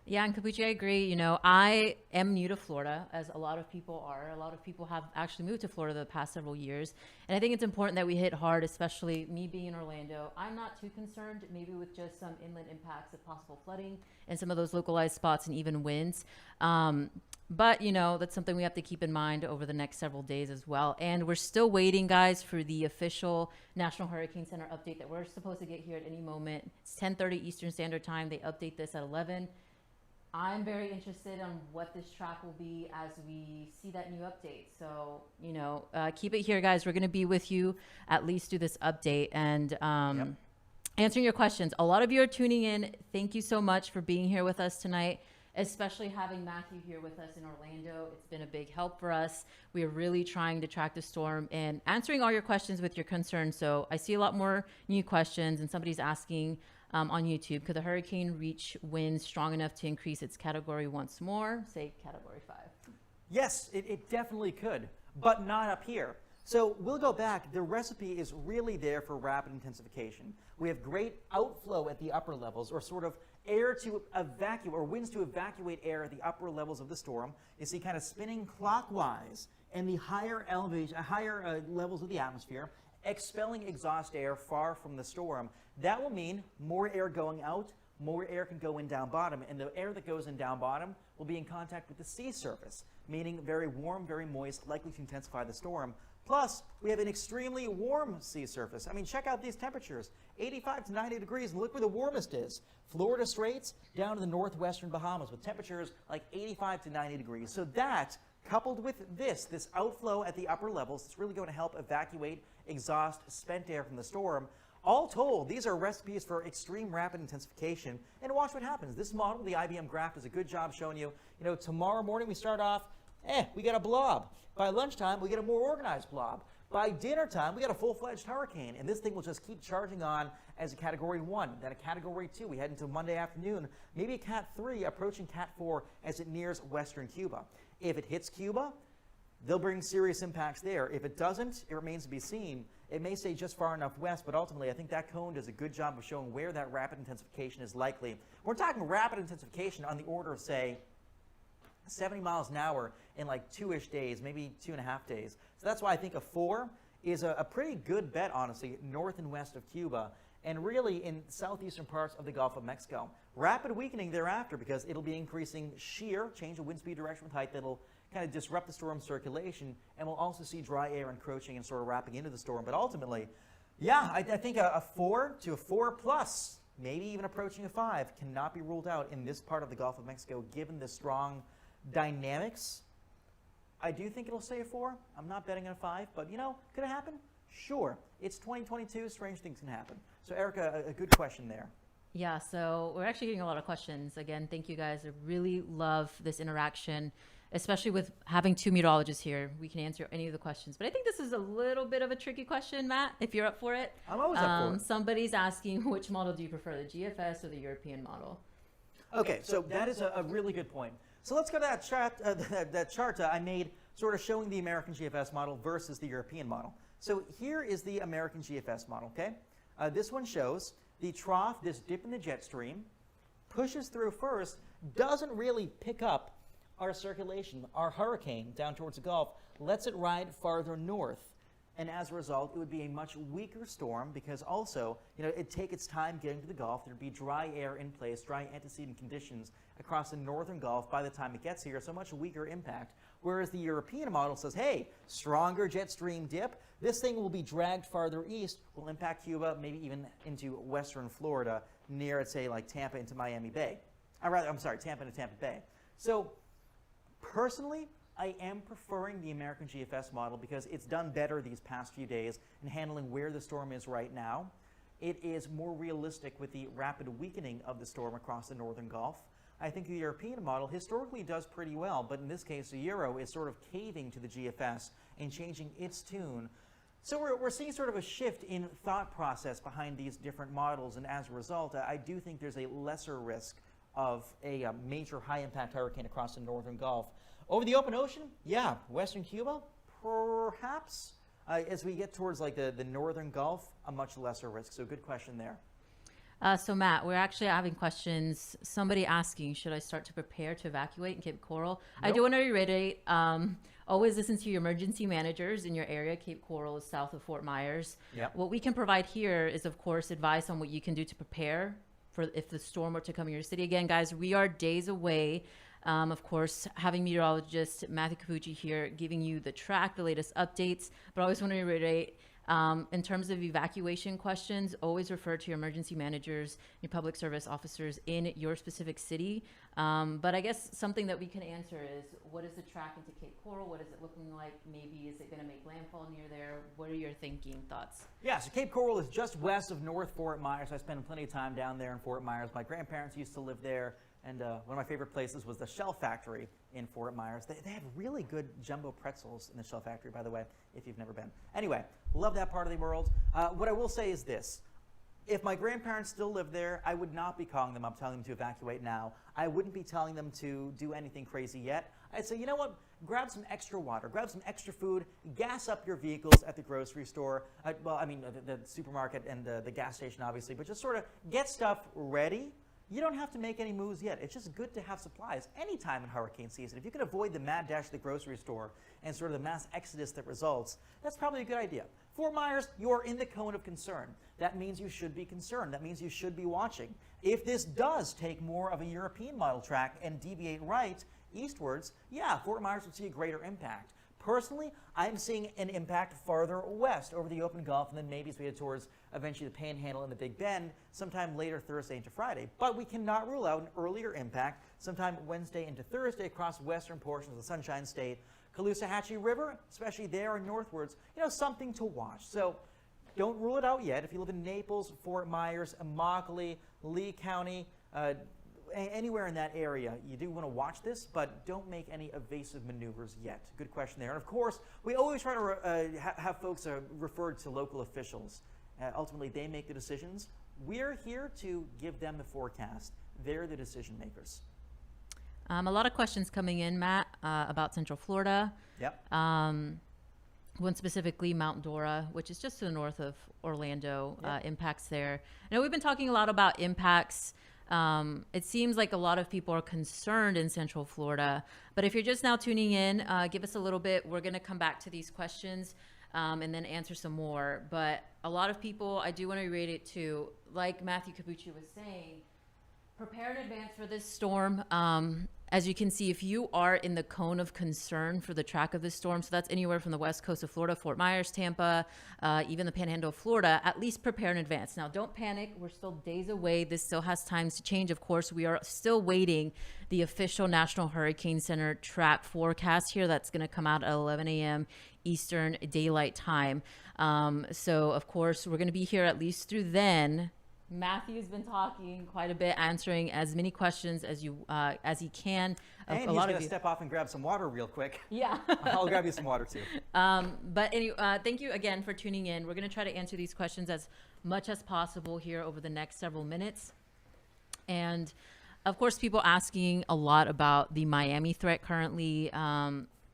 Yeah, and Cappucci, I agree. You know, I am new to Florida, as a lot of people are. A lot of people have actually moved to Florida the past several years. And I think it's important that we hit hard, especially me being in Orlando. I'm not too concerned, maybe with just some inland impacts of possible flooding and some of those localized spots and even winds. But, you know, that's something we have to keep in mind over the next several days as well. And we're still waiting, guys, for the official National Hurricane Center update that we're supposed to get here at any moment. It's 10:30 Eastern Standard Time. They update this at 11. I'm very interested on what this track will be as we see that new update. So, you know, keep it here, guys. We're going to be with you at least through this update and answering your questions. A lot of you are tuning in. Thank you so much for being here with us tonight, especially having Matthew here with us in Orlando. It's been a big help for us. We are really trying to track the storm and answering all your questions with your concerns. So I see a lot more new questions, and somebody's asking on YouTube, could the hurricane reach winds strong enough to increase its category once more, say category 5? Yes, it definitely could, but not up here. So we'll go back. The recipe is really there for rapid intensification. We have great outflow at the upper levels, or sort of air to evacuate, or winds to evacuate air at the upper levels of the storm. You see kind of spinning clockwise in the higher elevation, higher levels of the atmosphere, expelling exhaust air far from the storm. That will mean more air going out, more air can go in down bottom, and the air that goes in down bottom will be in contact with the sea surface, meaning very warm, very moist, likely to intensify the storm. Plus, we have an extremely warm sea surface. I mean, check out these temperatures, 85 to 90 degrees, and look where the warmest is. Florida Straits down to the northwestern Bahamas with temperatures like 85 to 90 degrees. So that, coupled with this outflow at the upper levels, it's really going to help evacuate, exhaust spent air from the storm. All told, these are recipes for extreme rapid intensification. And watch what happens. This model, the IBM graph, does a good job showing you, tomorrow morning we start off, we got a blob. By lunchtime, we get a more organized blob. By dinner time, we got a full-fledged hurricane. And this thing will just keep charging on as a Category 1, then a Category 2. We head into Monday afternoon, maybe a Cat 3, approaching Cat 4 as it nears western Cuba. If it hits Cuba, they'll bring serious impacts there. If it doesn't, it remains to be seen. It may stay just far enough west, but ultimately I think that cone does a good job of showing where that rapid intensification is likely. We're talking rapid intensification on the order of, say, 70 miles an hour in like 2-ish days, maybe 2.5 days. So that's why I think a 4 is a pretty good bet, honestly, north and west of Cuba, and really in southeastern parts of the Gulf of Mexico. Rapid weakening thereafter, because it'll be increasing shear, change of wind speed direction with height, that'll kind of disrupt the storm circulation, and we'll also see dry air encroaching and sort of wrapping into the storm. But ultimately, yeah, I think a 4 to a 4 plus, maybe even approaching a 5, cannot be ruled out in this part of the Gulf of Mexico, given the strong dynamics. I do think it'll stay a 4. I'm not betting on a 5, but could it happen? Sure. It's 2022. Strange things can happen. So Erica, a good question there. Yeah, so we're actually getting a lot of questions. Again, thank you guys. I really love this interaction, especially with having 2 meteorologists here. We can answer any of the questions. But I think this is a little bit of a tricky question, Matt, if you're up for it. I'm always up for it. Somebody's asking, which model do you prefer, the GFS or the European model? Okay, so that is a really good point. So let's go to that chart, that chart I made sort of showing the American GFS model versus the European model. So here is the American GFS model, okay? This one shows the trough, this dip in the jet stream, pushes through first, doesn't really pick up our circulation, our hurricane down towards the Gulf, lets it ride farther north. And as a result, it would be a much weaker storm because also, it'd take its time getting to the Gulf. There'd be dry air in place, dry antecedent conditions across the northern Gulf by the time it gets here, so much weaker impact. Whereas the European model says, hey, stronger jet stream dip, this thing will be dragged farther east, will impact Cuba, maybe even into western Florida, near, let's say, like Tampa into Miami Bay. Tampa into Tampa Bay. So, personally, I am preferring the American GFS model because it's done better these past few days in handling where the storm is right now. It is more realistic with the rapid weakening of the storm across the northern Gulf. I think the European model historically does pretty well, but in this case, the Euro is sort of caving to the GFS and changing its tune. So we're seeing sort of a shift in thought process behind these different models, and as a result, I do think there's a lesser risk of a major high-impact hurricane across the northern Gulf. Over the open ocean, yeah, western Cuba, perhaps. As we get towards like the northern Gulf, a much lesser risk. So good question there. So Matt, we're actually having questions. Somebody asking, should I start to prepare to evacuate in Cape Coral? Nope. I do want to reiterate, always listen to your emergency managers in your area. Cape Coral is south of Fort Myers. Yep. What we can provide here is, of course, advice on what you can do to prepare for if the storm were to come in your city. Again, guys, we are days away. Of course, having meteorologist Matthew Cappucci here giving you the track, the latest updates. But I always want to reiterate, in terms of evacuation questions, always refer to your emergency managers, your public service officers in your specific city. But I guess something that we can answer is, what is the track into Cape Coral? What is it looking like? Maybe is it going to make landfall near there? What are your thoughts? Yeah, so Cape Coral is just west of North Fort Myers. I spent plenty of time down there in Fort Myers. My grandparents used to live there. And one of my favorite places was the Shell Factory in Fort Myers. They have really good jumbo pretzels in the Shell Factory, by the way, if you've never been. Anyway, love that part of the world. What I will say is this. If my grandparents still lived there, I would not be calling them up telling them to evacuate now. I wouldn't be telling them to do anything crazy yet. I'd say, you know what? Grab some extra water, grab some extra food, gas up your vehicles at the grocery store. The supermarket and the gas station, obviously, but just sort of get stuff ready. You don't have to make any moves yet. It's just good to have supplies anytime in hurricane season. If you can avoid the mad dash to the grocery store and sort of the mass exodus that results, that's probably a good idea. Fort Myers, you're in the cone of concern. That means you should be concerned. That means you should be watching. If this does take more of a European model track and deviate right eastwards, yeah, Fort Myers would see a greater impact. Personally, I'm seeing an impact farther west over the open Gulf, and then maybe as we head towards eventually the Panhandle and the Big Bend sometime later Thursday into Friday. But we cannot rule out an earlier impact sometime Wednesday into Thursday across western portions of the Sunshine State. Caloosahatchee River, especially there and northwards, something to watch. So don't rule it out yet. If you live in Naples, Fort Myers, Immokalee, Lee County, anywhere in that area, you do want to watch this, but don't make any evasive maneuvers yet. Good question there. And of course, we always try to have folks referred to local officials. Ultimately, they make the decisions. We're here to give them the forecast. They're the decision makers. A lot of questions coming in, Matt, about Central Florida. Yep. One specifically, Mount Dora, which is just to the north of Orlando, impacts there. I know we've been talking a lot about impacts. It seems like a lot of people are concerned in Central Florida, but if you're just now tuning in, give us a little bit. We're going to come back to these questions and then answer some more. But a lot of people, I do want to reiterate too, like Matthew Cappucci was saying, prepare in advance for this storm. As you can see, if you are in the cone of concern for the track of this storm, so that's anywhere from the west coast of Florida, Fort Myers, Tampa, even the Panhandle of Florida, at least prepare in advance. Now, don't panic. We're still days away. This still has time to change. Of course, we are still waiting the official National Hurricane Center track forecast here. That's going to come out at 11 a.m. Eastern Daylight Time. So, of course, we're going to be here at least through then. Matthew's been talking quite a bit, answering as many questions as he can. And he's going to step off and grab some water real quick. Yeah. I'll grab you some water too. But anyway, thank you again for tuning in. We're going to try to answer these questions as much as possible here over the next several minutes. And Of course, people asking a lot about the Miami threat currently.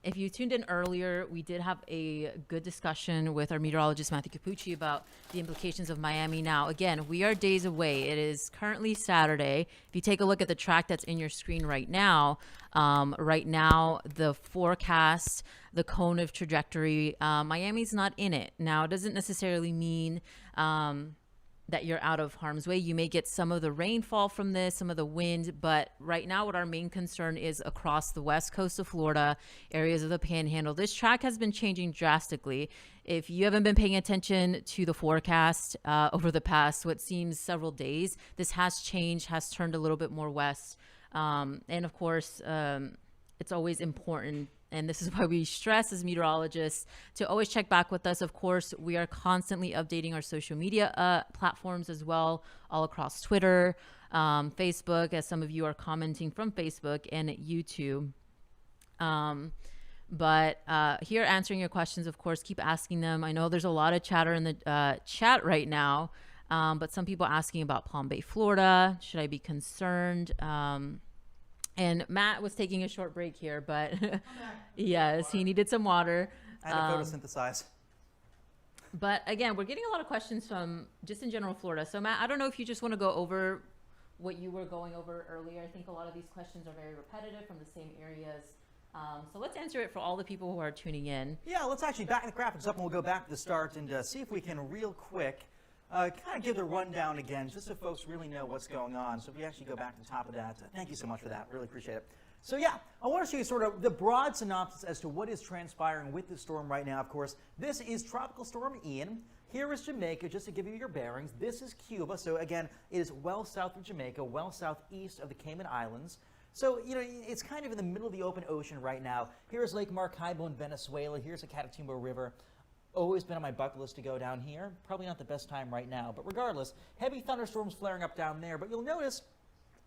If you tuned in earlier, we did have a good discussion with our meteorologist, Matthew Cappucci, about the implications of Miami. Now, again, we are days away. It is currently Saturday. If you take a look at the track that's in your screen right now, the forecast, the cone of trajectory, Miami's not in it. Now, it doesn't necessarily mean that you're out of harm's way. You may get some of the rainfall from this, some of the wind, but right now what our main concern is across the west coast of Florida, areas of the Panhandle. This track has been changing drastically. If you haven't been paying attention to the forecast over the past, what seems several days, this has changed, has turned a little bit more west. And of course, it's always important, and this is why we stress as meteorologists to always check back with us. Of course, we are constantly updating our social media platforms as well, all across Twitter, Facebook, as some of you are commenting from Facebook and YouTube. But here answering your questions, of course, keep asking them. I know there's a lot of chatter in the chat right now, but some people asking about Palm Bay, Florida. Should I be concerned? And Matt was taking a short break here, but yes, he needed some water. I had to photosynthesize. But again, we're getting a lot of questions from just in general Florida. So Matt, I don't know if you just want to go over what you were going over earlier. I think a lot of these questions are very repetitive from the same areas. So let's answer it for all the people who are tuning in. Yeah, let's actually back the graphics up and we'll go back to the start and see if we can real quick kind of give the rundown again, just so folks really know what's going on. So if you actually go back to the top of that, thank you so much for that. Really appreciate it. So yeah, I want to show you sort of the broad synopsis as to what is transpiring with the storm right now. Of course, this is Tropical Storm Ian. Here is Jamaica, just to give you your bearings. This is Cuba. So again, it is well south of Jamaica, well southeast of the Cayman Islands. So, you know, it's kind of in the middle of the open ocean right now. Here's Lake Maracaibo in Venezuela. Here's the Catatumbo River. Always been on my bucket list to go down here. Probably not the best time right now, but regardless, heavy thunderstorms flaring up down there. But you'll notice,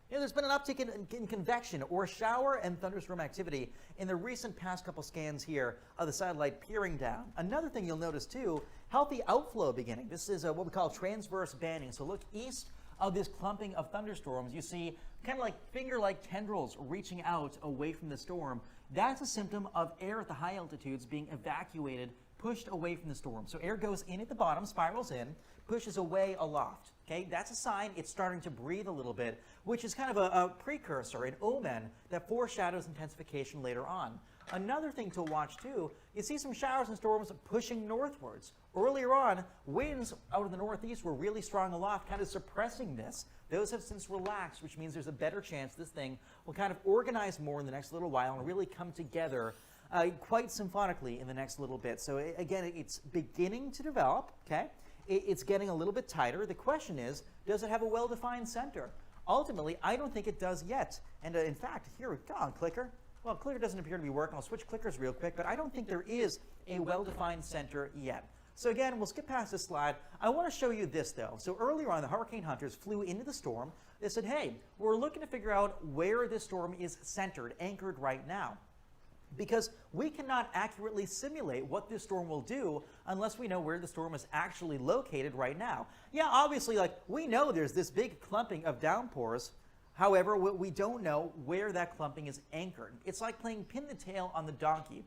you know, there's been an uptick in convection or shower and thunderstorm activity in the recent past couple scans here of the satellite peering down. Another thing you'll notice too, healthy outflow beginning. This is what we call transverse banding. So look east of this clumping of thunderstorms, you see kind of like finger-like tendrils reaching out away from the storm. That's a symptom of air at the high altitudes being evacuated, pushed away from the storm. So air goes in at the bottom, spirals in, pushes away aloft. Okay, that's a sign it's starting to breathe a little bit, which is kind of a precursor, an omen that foreshadows intensification later on. Another thing to watch too, you see some showers and storms pushing northwards. Earlier on, winds out of the northeast were really strong aloft, kind of suppressing this. Those have since relaxed, which means there's a better chance this thing will kind of organize more in the next little while and really come together quite symphonically in the next little bit. So again, it's beginning to develop, okay? It's getting a little bit tighter. The question is, does it have a well-defined center? Ultimately, I don't think it does yet. And in fact, here, go on, clicker. Well, clicker doesn't appear to be working. I'll switch clickers real quick, but I don't think there is a well-defined center yet. So again, we'll skip past this slide. I want to show you this, though. So earlier on, the hurricane hunters flew into the storm. They said, hey, we're looking to figure out where this storm is centered, anchored right now, because we cannot accurately simulate what this storm will do unless we know where the storm is actually located right now. Yeah, obviously, like, we know there's this big clumping of downpours. However, we don't know where that clumping is anchored. It's like playing pin the tail on the donkey.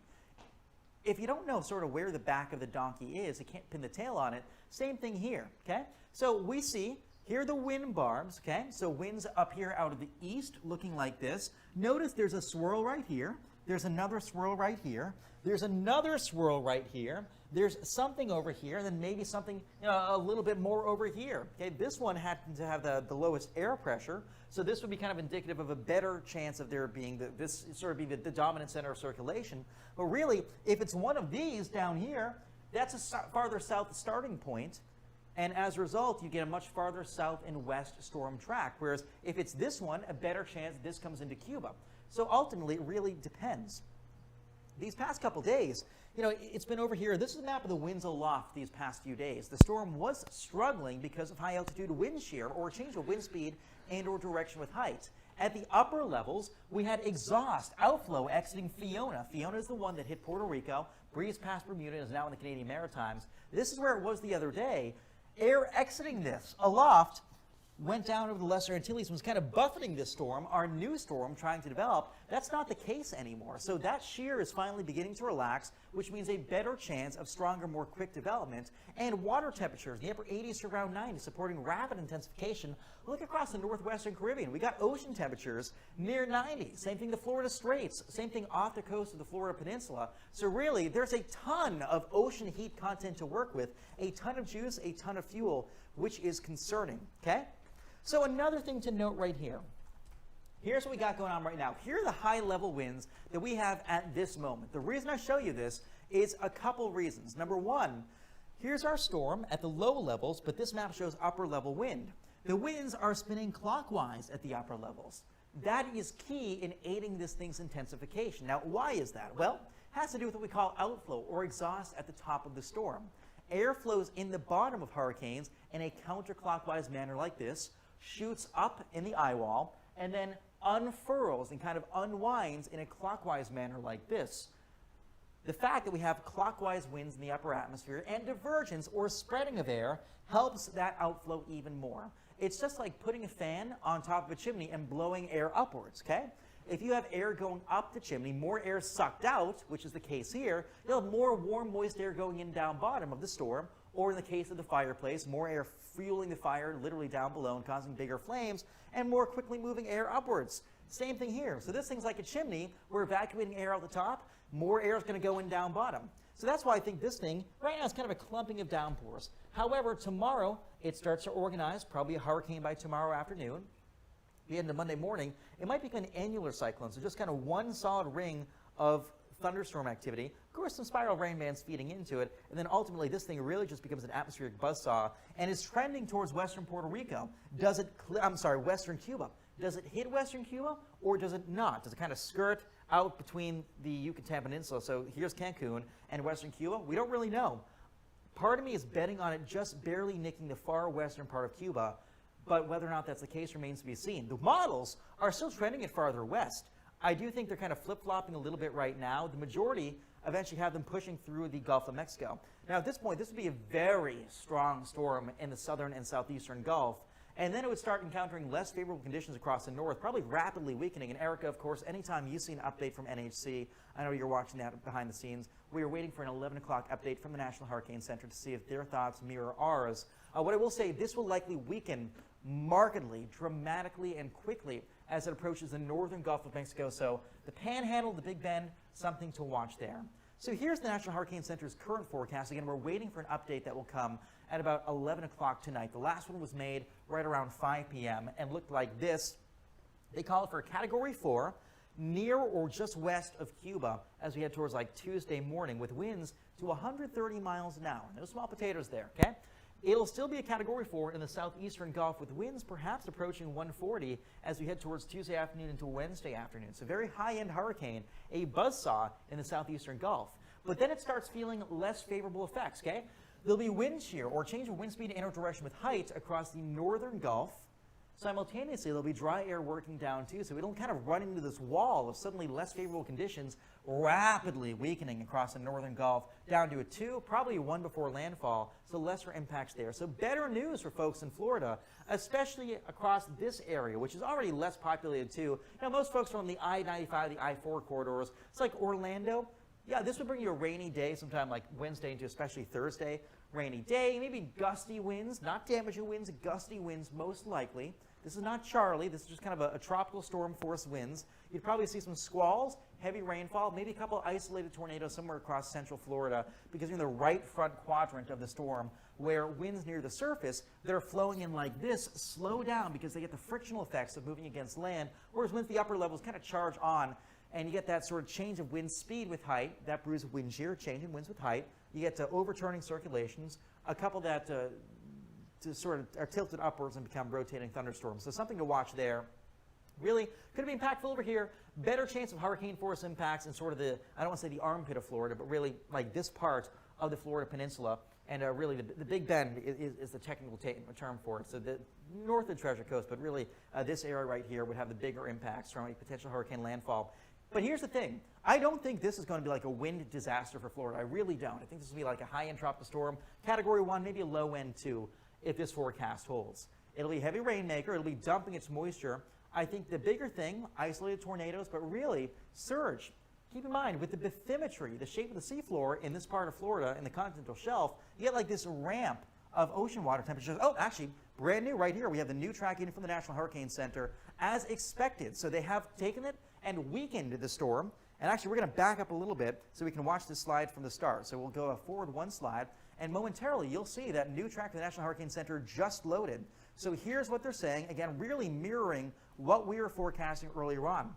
If you don't know sort of where the back of the donkey is, you can't pin the tail on it. Same thing here, okay? So we see here are the wind barbs, okay? So winds up here out of the east looking like this. Notice there's a swirl right here. There's another swirl right here. There's another swirl right here. There's something over here, and then maybe something a little bit more over here. Okay, this one happens to have the lowest air pressure, so this would be kind of indicative of a better chance of there being this sort of be the dominant center of circulation. But really, if it's one of these down here, that's a farther south starting point, and as a result, you get a much farther south and west storm track. Whereas if it's this one, a better chance this comes into Cuba. So ultimately, it really depends. These past couple days, it's been over here. This is a map of the winds aloft these past few days. The storm was struggling because of high altitude wind shear or change of wind speed and or direction with height. At the upper levels, we had exhaust outflow exiting Fiona. Fiona is the one that hit Puerto Rico, breezed past Bermuda, and is now in the Canadian Maritimes. This is where it was the other day. Air exiting this aloft went down over the Lesser Antilles and was kind of buffeting this storm, our new storm trying to develop. That's not the case anymore. So that shear is finally beginning to relax, which means a better chance of stronger, more quick development. And water temperatures, the upper 80s to around 90, supporting rapid intensification. Look across the northwestern Caribbean. We got ocean temperatures near 90. Same thing the Florida Straits. Same thing off the coast of the Florida Peninsula. So really, there's a ton of ocean heat content to work with, a ton of juice, a ton of fuel, which is concerning, okay? So another thing to note right here. Here's what we got going on right now. Here are the high-level winds that we have at this moment. The reason I show you this is a couple reasons. Number one, here's our storm at the low levels, but this map shows upper-level wind. The winds are spinning clockwise at the upper levels. That is key in aiding this thing's intensification. Now, why is that? Well, it has to do with what we call outflow or exhaust at the top of the storm. Air flows in the bottom of hurricanes in a counterclockwise manner like this, shoots up in the eye wall, and then unfurls and kind of unwinds in a clockwise manner like this. The fact that we have clockwise winds in the upper atmosphere and divergence or spreading of air helps that outflow even more. It's just like putting a fan on top of a chimney and blowing air upwards, okay? If you have air going up the chimney, more air sucked out, which is the case here, you'll have more warm, moist air going in down bottom of the storm, or in the case of the fireplace, more air fueling the fire literally down below and causing bigger flames, and more quickly moving air upwards. Same thing here. So this thing's like a chimney. We're evacuating air out the top. More air is going to go in down bottom. So that's why I think this thing right now is kind of a clumping of downpours. However, tomorrow it starts to organize, probably a hurricane by tomorrow afternoon. The end of Monday morning, it might become an annular cyclone, so just kind of one solid ring of thunderstorm activity. Of course, some spiral rain bands feeding into it, and then ultimately this thing really just becomes an atmospheric buzzsaw and is trending towards western Puerto Rico. Western Cuba. Does it hit western Cuba or does it not? Does it kind of skirt out between the Yucatan Peninsula? So here's Cancun and western Cuba. We don't really know. Part of me is betting on it just barely nicking the far western part of Cuba, but whether or not that's the case remains to be seen. The models are still trending it farther west. I do think they're kind of flip-flopping a little bit right now. The majority eventually have them pushing through the Gulf of Mexico. Now, at this point, this would be a very strong storm in the southern and southeastern Gulf. And then it would start encountering less favorable conditions across the north, probably rapidly weakening. And Erica, of course, anytime you see an update from NHC, I know you're watching that behind the scenes. We are waiting for an 11 o'clock update from the National Hurricane Center to see if their thoughts mirror ours. What I will say, this will likely weaken markedly, dramatically, and quickly as it approaches the northern Gulf of Mexico. So the Panhandle, the Big Bend, something to watch there. So here's the National Hurricane Center's current forecast. Again, we're waiting for an update that will come at about 11 o'clock tonight. The last one was made right around 5 p.m. and looked like this. They call it for a Category 4, near or just west of Cuba as we head towards like Tuesday morning with winds to 130 miles an hour. No small potatoes there, okay? It'll still be a Category 4 in the southeastern Gulf with winds perhaps approaching 140 as we head towards Tuesday afternoon into Wednesday afternoon. So very high-end hurricane, a buzzsaw in the southeastern Gulf. But then it starts feeling less favorable effects, okay? There'll be wind shear or change of wind speed in inner direction with height across the northern Gulf. Simultaneously, there'll be dry air working down too, so it'll kind of run into this wall of suddenly less favorable conditions, rapidly weakening across the northern Gulf down to a 2, probably a 1 before landfall, so lesser impacts there. So better news for folks in Florida, especially across this area, which is already less populated too. Now, most folks are on the I-95, the I-4 corridors. It's like Orlando. Yeah, this would bring you a rainy day sometime like Wednesday into especially Thursday. Rainy day, maybe gusty winds, not damaging winds, gusty winds most likely. This is not Charlie. This is just kind of a tropical storm force winds. You'd probably see some squalls, heavy rainfall, maybe a couple isolated tornadoes somewhere across central Florida because you're in the right front quadrant of the storm where winds near the surface that are flowing in like this slow down because they get the frictional effects of moving against land, whereas winds at the upper levels kind of charge on. And you get that sort of change of wind speed with height, that brews wind shear, change in winds with height. You get overturning circulations, a couple that sort of are tilted upwards and become rotating thunderstorms. So something to watch there. Really could be impactful over here. Better chance of hurricane force impacts in sort of the, I don't want to say the armpit of Florida, but really like this part of the Florida Peninsula. And really the Big Bend is the technical term for it. So the north of Treasure Coast, but really this area right here would have the bigger impacts from a potential hurricane landfall. But here's the thing. I don't think this is going to be like a wind disaster for Florida. I really don't. I think this will be like a high-end tropical storm, Category 1, maybe a low-end 2, if this forecast holds. It'll be a heavy rainmaker. It'll be dumping its moisture. I think the bigger thing, isolated tornadoes, but really surge. Keep in mind, with the bathymetry, the shape of the seafloor in this part of Florida, in the continental shelf, you get like this ramp of ocean water temperatures. Oh, actually, brand new right here. We have the new tracking from the National Hurricane Center as expected. So they have taken it and weakened the storm. And actually, we're going to back up a little bit so we can watch this slide from the start. So we'll go forward one slide. And momentarily, you'll see that new track from the National Hurricane Center just loaded. So here's what they're saying, again, really mirroring what we were forecasting earlier on.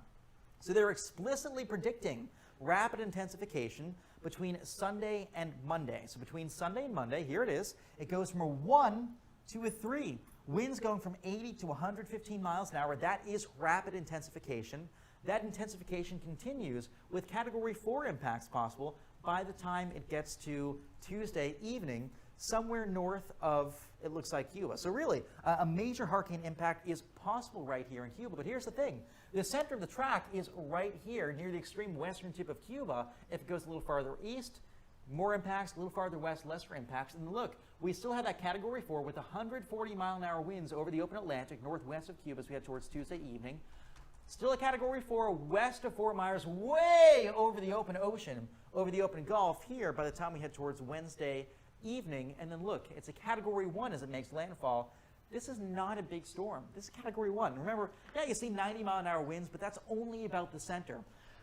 So they're explicitly predicting rapid intensification between Sunday and Monday. So between Sunday and Monday, here it is, it goes from a 1 to a 3. Winds going from 80 to 115 miles an hour. That is rapid intensification. That intensification continues with Category 4 impacts possible by the time it gets to Tuesday evening, somewhere north of, it looks like, Cuba. So really, a major hurricane impact is possible right here in Cuba. But here's the thing. The center of the track is right here near the extreme western tip of Cuba. If it goes a little farther east, more impacts, a little farther west, lesser impacts. And look, we still have that Category 4 with 140-mile-an-hour winds over the open Atlantic, northwest of Cuba as we head towards Tuesday evening. Still a Category 4 west of Fort Myers, way over the open ocean, over the open Gulf here by the time we head towards Wednesday evening. And then look, it's a Category 1 as it makes landfall. This is not a big storm. This is Category 1. Remember, yeah, you see 90-mile-an-hour winds, but that's only about the center.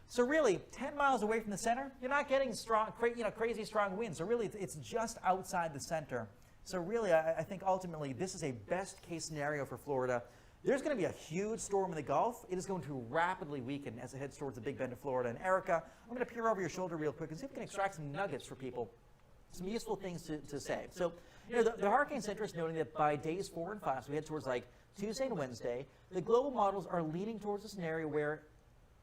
So really, 10 miles away from the center, you're not getting strong, crazy strong winds. So really, it's just outside the center. So really, I think ultimately, this is a best-case scenario for Florida. There's going to be a huge storm in the Gulf. It is going to rapidly weaken as it heads towards the Big Bend of Florida. And Erica, I'm going to peer over your shoulder real quick and see if we can extract some nuggets for people, some useful things to say. So, you know, the Hurricane Center is noting that by days 4 and 5, so we head towards like Tuesday and Wednesday, the global models are leaning towards a scenario where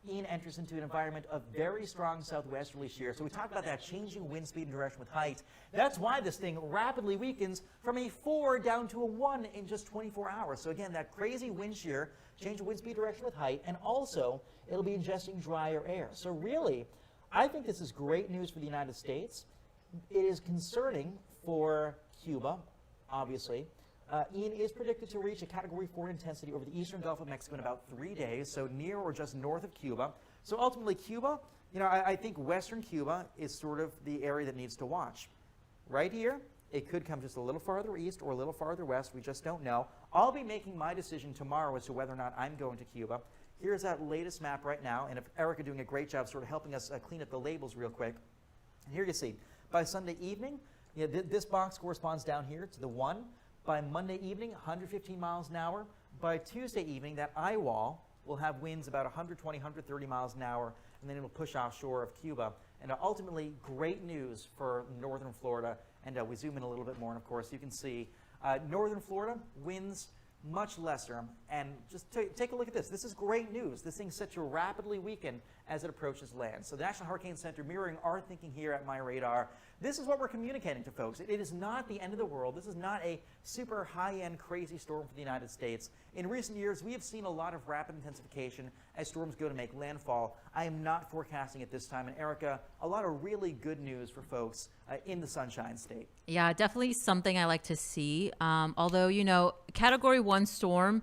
Ian enters into an environment of very strong southwesterly shear. So we talked about that changing wind speed and direction with height. That's why this thing rapidly weakens from a 4 down to a 1 in just 24 hours. So again, that crazy wind shear, change of wind speed direction with height, and also it'll be ingesting drier air. So really, I think this is great news for the United States. It is concerning for Cuba, obviously. Ian is predicted to reach a Category 4 intensity over the eastern Gulf of Mexico in about 3 days, so near or just north of Cuba. So ultimately, Cuba, you know, I think western Cuba is sort of the area that needs to watch. Right here, it could come just a little farther east or a little farther west. We just don't know. I'll be making my decision tomorrow as to whether or not I'm going to Cuba. Here's that latest map right now, and if Erica doing a great job sort of helping us clean up the labels real quick. And here you see, by Sunday evening, you know, this box corresponds down here to the 1. By Monday evening, 115 miles an hour. By Tuesday evening, that eye wall will have winds about 120, 130 miles an hour, and then it'll push offshore of Cuba. And ultimately, great news for northern Florida. And we zoom in a little bit more, and of course, you can see northern Florida, winds much lesser. And just take a look at this. This is great news. This thing's set to rapidly weaken as it approaches land. So the National Hurricane Center mirroring our thinking here at MyRadar. This is what we're communicating to folks. It is not the end of the world. This is not a super high-end crazy storm for the United States. In recent years, we have seen a lot of rapid intensification as storms go to make landfall. I am not forecasting it this time. And Erica, a lot of really good news for folks in the Sunshine State. Yeah, definitely something I like to see. Although, you know, Category 1 storm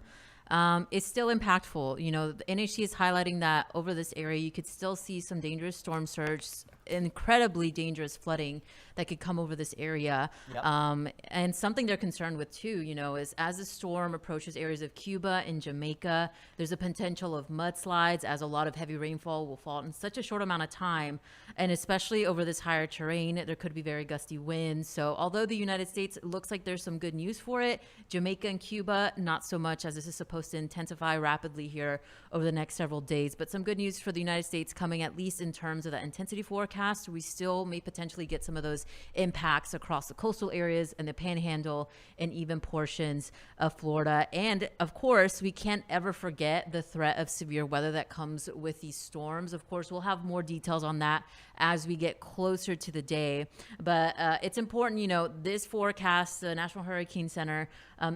is still impactful. You know, the NHC is highlighting that over this area, you could still see some dangerous storm surge, incredibly dangerous flooding that could come over this area. Yep. And something they're concerned with too, you know, is as the storm approaches areas of Cuba and Jamaica, there's a potential of mudslides as a lot of heavy rainfall will fall in such a short amount of time. And especially over this higher terrain, there could be very gusty winds. So although the United States looks like there's some good news for it, Jamaica and Cuba, not so much, as this is supposed to intensify rapidly here over the next several days. But some good news for the United States coming, at least in terms of the intensity forecast. We still may potentially get some of those impacts across the coastal areas and the Panhandle and even portions of Florida. And of course, we can't ever forget the threat of severe weather that comes with these storms. Of course, we'll have more details on that as we get closer to the day. But it's important, you know, this forecast, the National Hurricane Center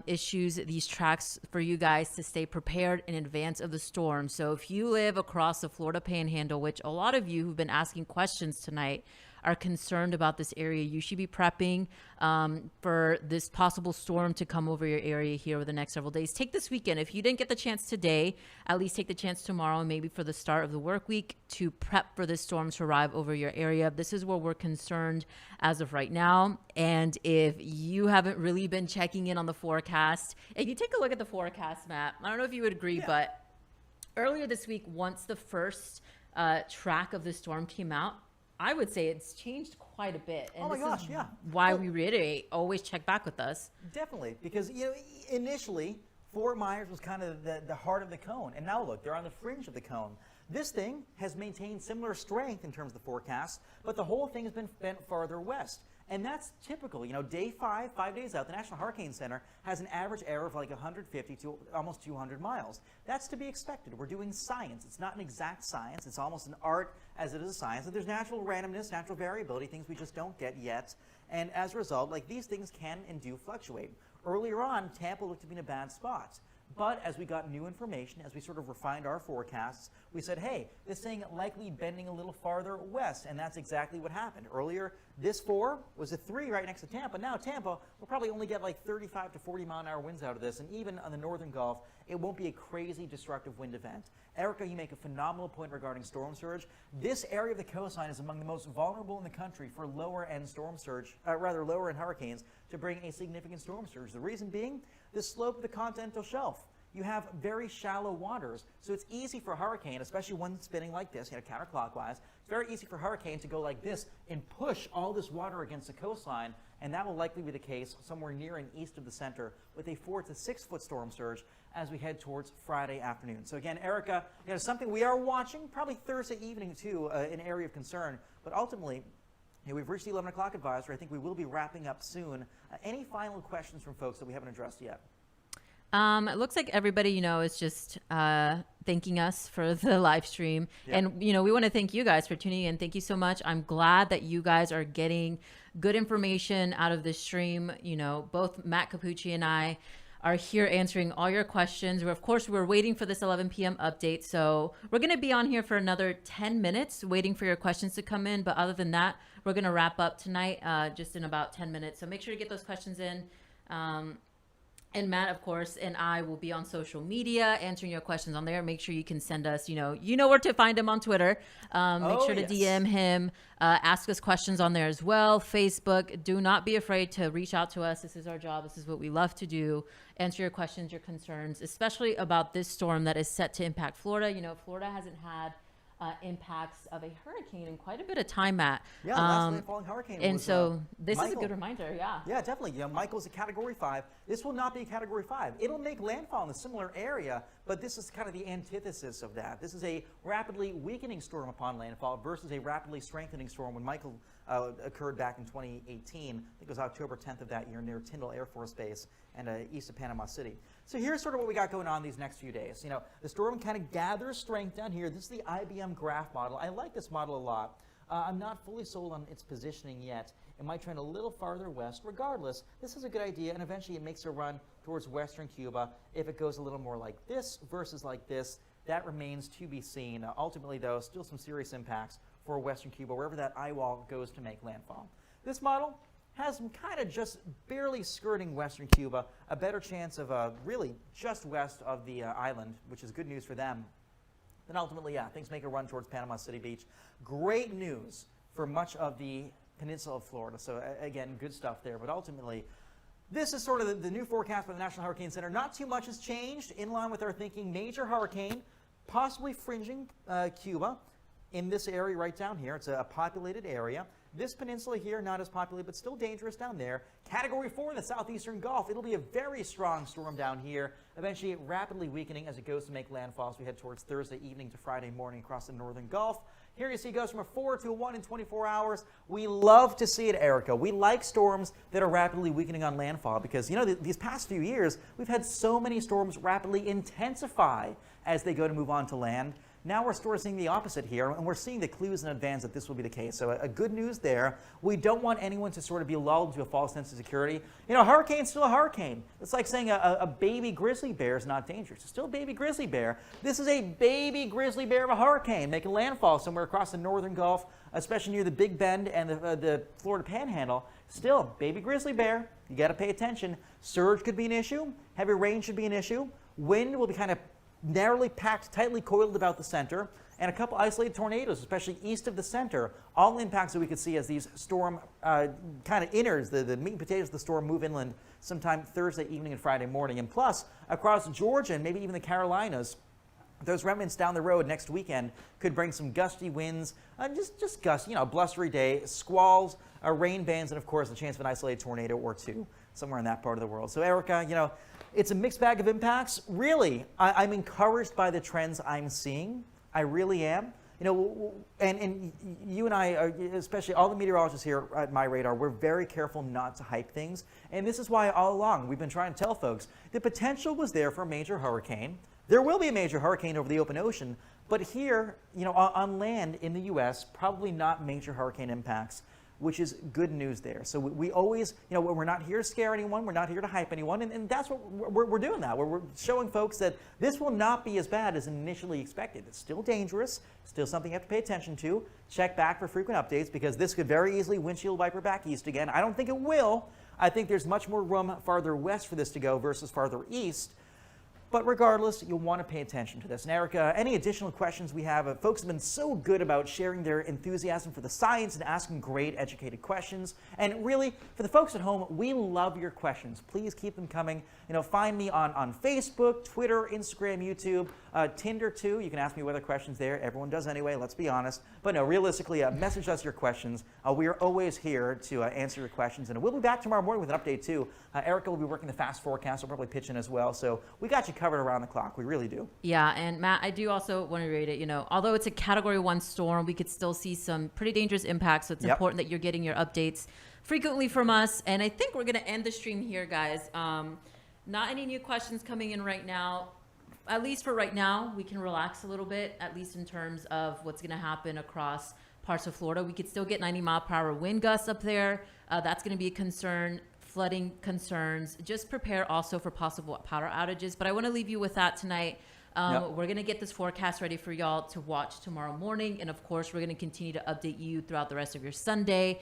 issues these tracks for you guys to stay prepared in advance of the storm. So if you live across the Florida Panhandle, which a lot of you who've been asking questions tonight are concerned about this area, you should be prepping for this possible storm to come over your area here over the next several days. Take this weekend. If you didn't get the chance today, at least take the chance tomorrow and maybe for the start of the work week to prep for this storm to arrive over your area. This is where we're concerned as of right now. And if you haven't really been checking in on the forecast, if you take a look at the forecast, Matt, I don't know if you would agree, but earlier this week, once the first track of the storm came out, I would say it's changed quite a bit. And oh my gosh, yeah. Why we reiterate, always check back with us. Definitely, because initially Fort Myers was kind of the heart of the cone, and now look, they're on the fringe of the cone. This thing has maintained similar strength in terms of the forecast, but the whole thing has been bent farther west. And that's typical. Day 5 days out, the National Hurricane Center has an average error of like 150 to almost 200 miles. That's to be expected. We're doing science. It's not an exact science. It's almost an art as it is a science. And there's natural randomness, natural variability, things we just don't get yet. And as a result, like these things can and do fluctuate. Earlier on, Tampa looked to be in a bad spot. But as we got new information, as we sort of refined our forecasts, we said, hey, this thing likely bending a little farther west, and that's exactly what happened. Earlier, this 4 was a 3 right next to Tampa. Now Tampa will probably only get like 35 to 40 mile an hour winds out of this, and even on the northern Gulf, it won't be a crazy destructive wind event. Erica, you make a phenomenal point regarding storm surge. This area of the coastline is among the most vulnerable in the country for lower end hurricanes to bring a significant storm surge. The reason being, the slope of the continental shelf. You have very shallow waters, so it's easy for a hurricane, especially one spinning like this, counterclockwise. It's very easy for a hurricane to go like this and push all this water against the coastline, and that will likely be the case somewhere near and east of the center with a 4 to 6 foot storm surge as we head towards Friday afternoon. So again, Erica, something we are watching, probably Thursday evening too, an area of concern, but ultimately, we've reached the 11 o'clock advisory. I think we will be wrapping up soon. Any final questions from folks that we haven't addressed yet? It looks like everybody, is just thanking us for the live stream. Yeah. And, we want to thank you guys for tuning in. Thank you so much. I'm glad that you guys are getting good information out of this stream. Both Matt Cappucci and I are here answering all your questions. Of course, we're waiting for this 11 p.m. update. So we're going to be on here for another 10 minutes waiting for your questions to come in. But other than that, we're going to wrap up tonight just in about 10 minutes. So make sure to get those questions in. And Matt, of course, and I will be on social media answering your questions on there. Make sure you can send us, you know where to find him on Twitter. Make sure to DM him, ask us questions on there as well. Facebook, do not be afraid to reach out to us. This is our job. This is what we love to do. Answer your questions, your concerns, especially about this storm that is set to impact Florida. Florida hasn't had impacts of a hurricane in quite a bit of time, Matt. Yeah, last landfalling hurricane and was, so this Michael. is a good reminder, yeah. Yeah, definitely. Michael's a Category 5. This will not be a Category 5. It'll make landfall in a similar area, but this is kind of the antithesis of that. This is a rapidly weakening storm upon landfall versus a rapidly strengthening storm when Michael occurred back in 2018. I think it was October 10th of that year near Tyndall Air Force Base and east of Panama City. So here's sort of what we got going on these next few days. The storm kind of gathers strength down here. This is the IBM graph model. I like this model a lot. I'm not fully sold on its positioning yet. It might trend a little farther west. Regardless, this is a good idea, and eventually it makes a run towards western Cuba. If it goes a little more like this versus like this, that remains to be seen. Ultimately, though, still some serious impacts for western Cuba, wherever that eye wall goes to make landfall. This model has them kind of just barely skirting western Cuba, a better chance of really just west of the island, which is good news for them. Then ultimately, things make a run towards Panama City Beach. Great news for much of the peninsula of Florida. So again, good stuff there. But ultimately, this is sort of the new forecast by the National Hurricane Center. Not too much has changed in line with our thinking. Major hurricane, possibly fringing Cuba in this area right down here. It's a populated area. This peninsula here, not as populated, but still dangerous down there. Category 4 in the southeastern Gulf. It'll be a very strong storm down here, eventually rapidly weakening as it goes to make landfall as we head towards Thursday evening to Friday morning across the northern Gulf. Here you see it goes from a 4 to a 1 in 24 hours. We love to see it, Erica. We like storms that are rapidly weakening on landfall because, these past few years, we've had so many storms rapidly intensify as they go to move on to land. Now we're sort of seeing the opposite here, and we're seeing the clues in advance that this will be the case. So a good news there. We don't want anyone to sort of be lulled into a false sense of security. You know, hurricane's still a hurricane. It's like saying a baby grizzly bear is not dangerous. It's still a baby grizzly bear. This is a baby grizzly bear of a hurricane making landfall somewhere across the northern Gulf, especially near the Big Bend and the Florida Panhandle. Still, baby grizzly bear. You got to pay attention. Surge could be an issue. Heavy rain should be an issue. Wind will be kind of narrowly packed, tightly coiled about the center, and a couple isolated tornadoes, especially east of the center. All impacts that we could see as these storm kind of inners, the meat and potatoes of the storm, move inland sometime Thursday evening and Friday morning. And plus, across Georgia and maybe even the Carolinas, those remnants down the road next weekend could bring some gusty winds, just gusty, blustery day, squalls, rain bands, and of course a chance of an isolated tornado or two somewhere in that part of the world. So Erica, it's a mixed bag of impacts. Really, I'm encouraged by the trends I'm seeing. I really am. And you and I, especially all the meteorologists here at MyRadar, we're very careful not to hype things. And this is why all along we've been trying to tell folks the potential was there for a major hurricane. There will be a major hurricane over the open ocean, but here, on land in the U.S., probably not major hurricane impacts, which is good news there. So we always, we're not here to scare anyone, we're not here to hype anyone, and that's what we're doing now. We're showing folks that this will not be as bad as initially expected. It's still dangerous, still something you have to pay attention to. Check back for frequent updates because this could very easily windshield wiper back east again. I don't think it will. I think there's much more room farther west for this to go versus farther east. But regardless, you'll want to pay attention to this. And Erica, any additional questions we have? Folks have been so good about sharing their enthusiasm for the science and asking great educated questions. And really, for the folks at home, we love your questions. Please keep them coming. Find me on Facebook, Twitter, Instagram, YouTube, Tinder too. You can ask me weather questions there. Everyone does anyway, let's be honest. But no, realistically, message us your questions. We are always here to answer your questions. And we'll be back tomorrow morning with an update too. Erica will be working the fast forecast. We'll probably pitch in as well. So we got you covered around the clock. We really do. Yeah, and Matt, I do also want to reiterate it. Although it's a Category 1 storm, we could still see some pretty dangerous impacts. So it's important that you're getting your updates frequently from us. And I think we're going to end the stream here, guys. Not any new questions coming in right now. At least for right now, we can relax a little bit, at least in terms of what's going to happen across parts of Florida. We could still get 90-mile-per-hour wind gusts up there. That's going to be a concern. Flooding concerns. Just prepare also for possible power outages. But I want to leave you with that tonight. We're going to get this forecast ready for y'all to watch tomorrow morning. And of course, we're going to continue to update you throughout the rest of your Sunday.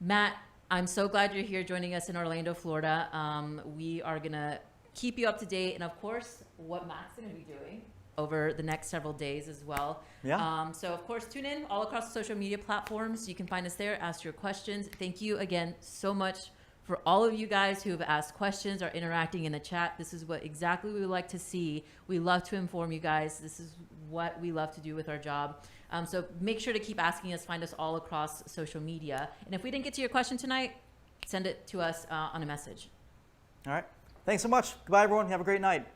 Matt, I'm so glad you're here joining us in Orlando, Florida. We are going to keep you up to date. And of course, what Matt's going to be doing over the next several days as well. So of course, tune in all across the social media platforms. You can find us there, ask your questions. Thank you again so much for all of you guys who have asked questions, are interacting in the chat. This is what exactly we would like to see. We love to inform you guys. This is what we love to do with our job. So make sure to keep asking us, find us all across social media. And if we didn't get to your question tonight, send it to us on a message. All right. Thanks so much. Goodbye, everyone. Have a great night.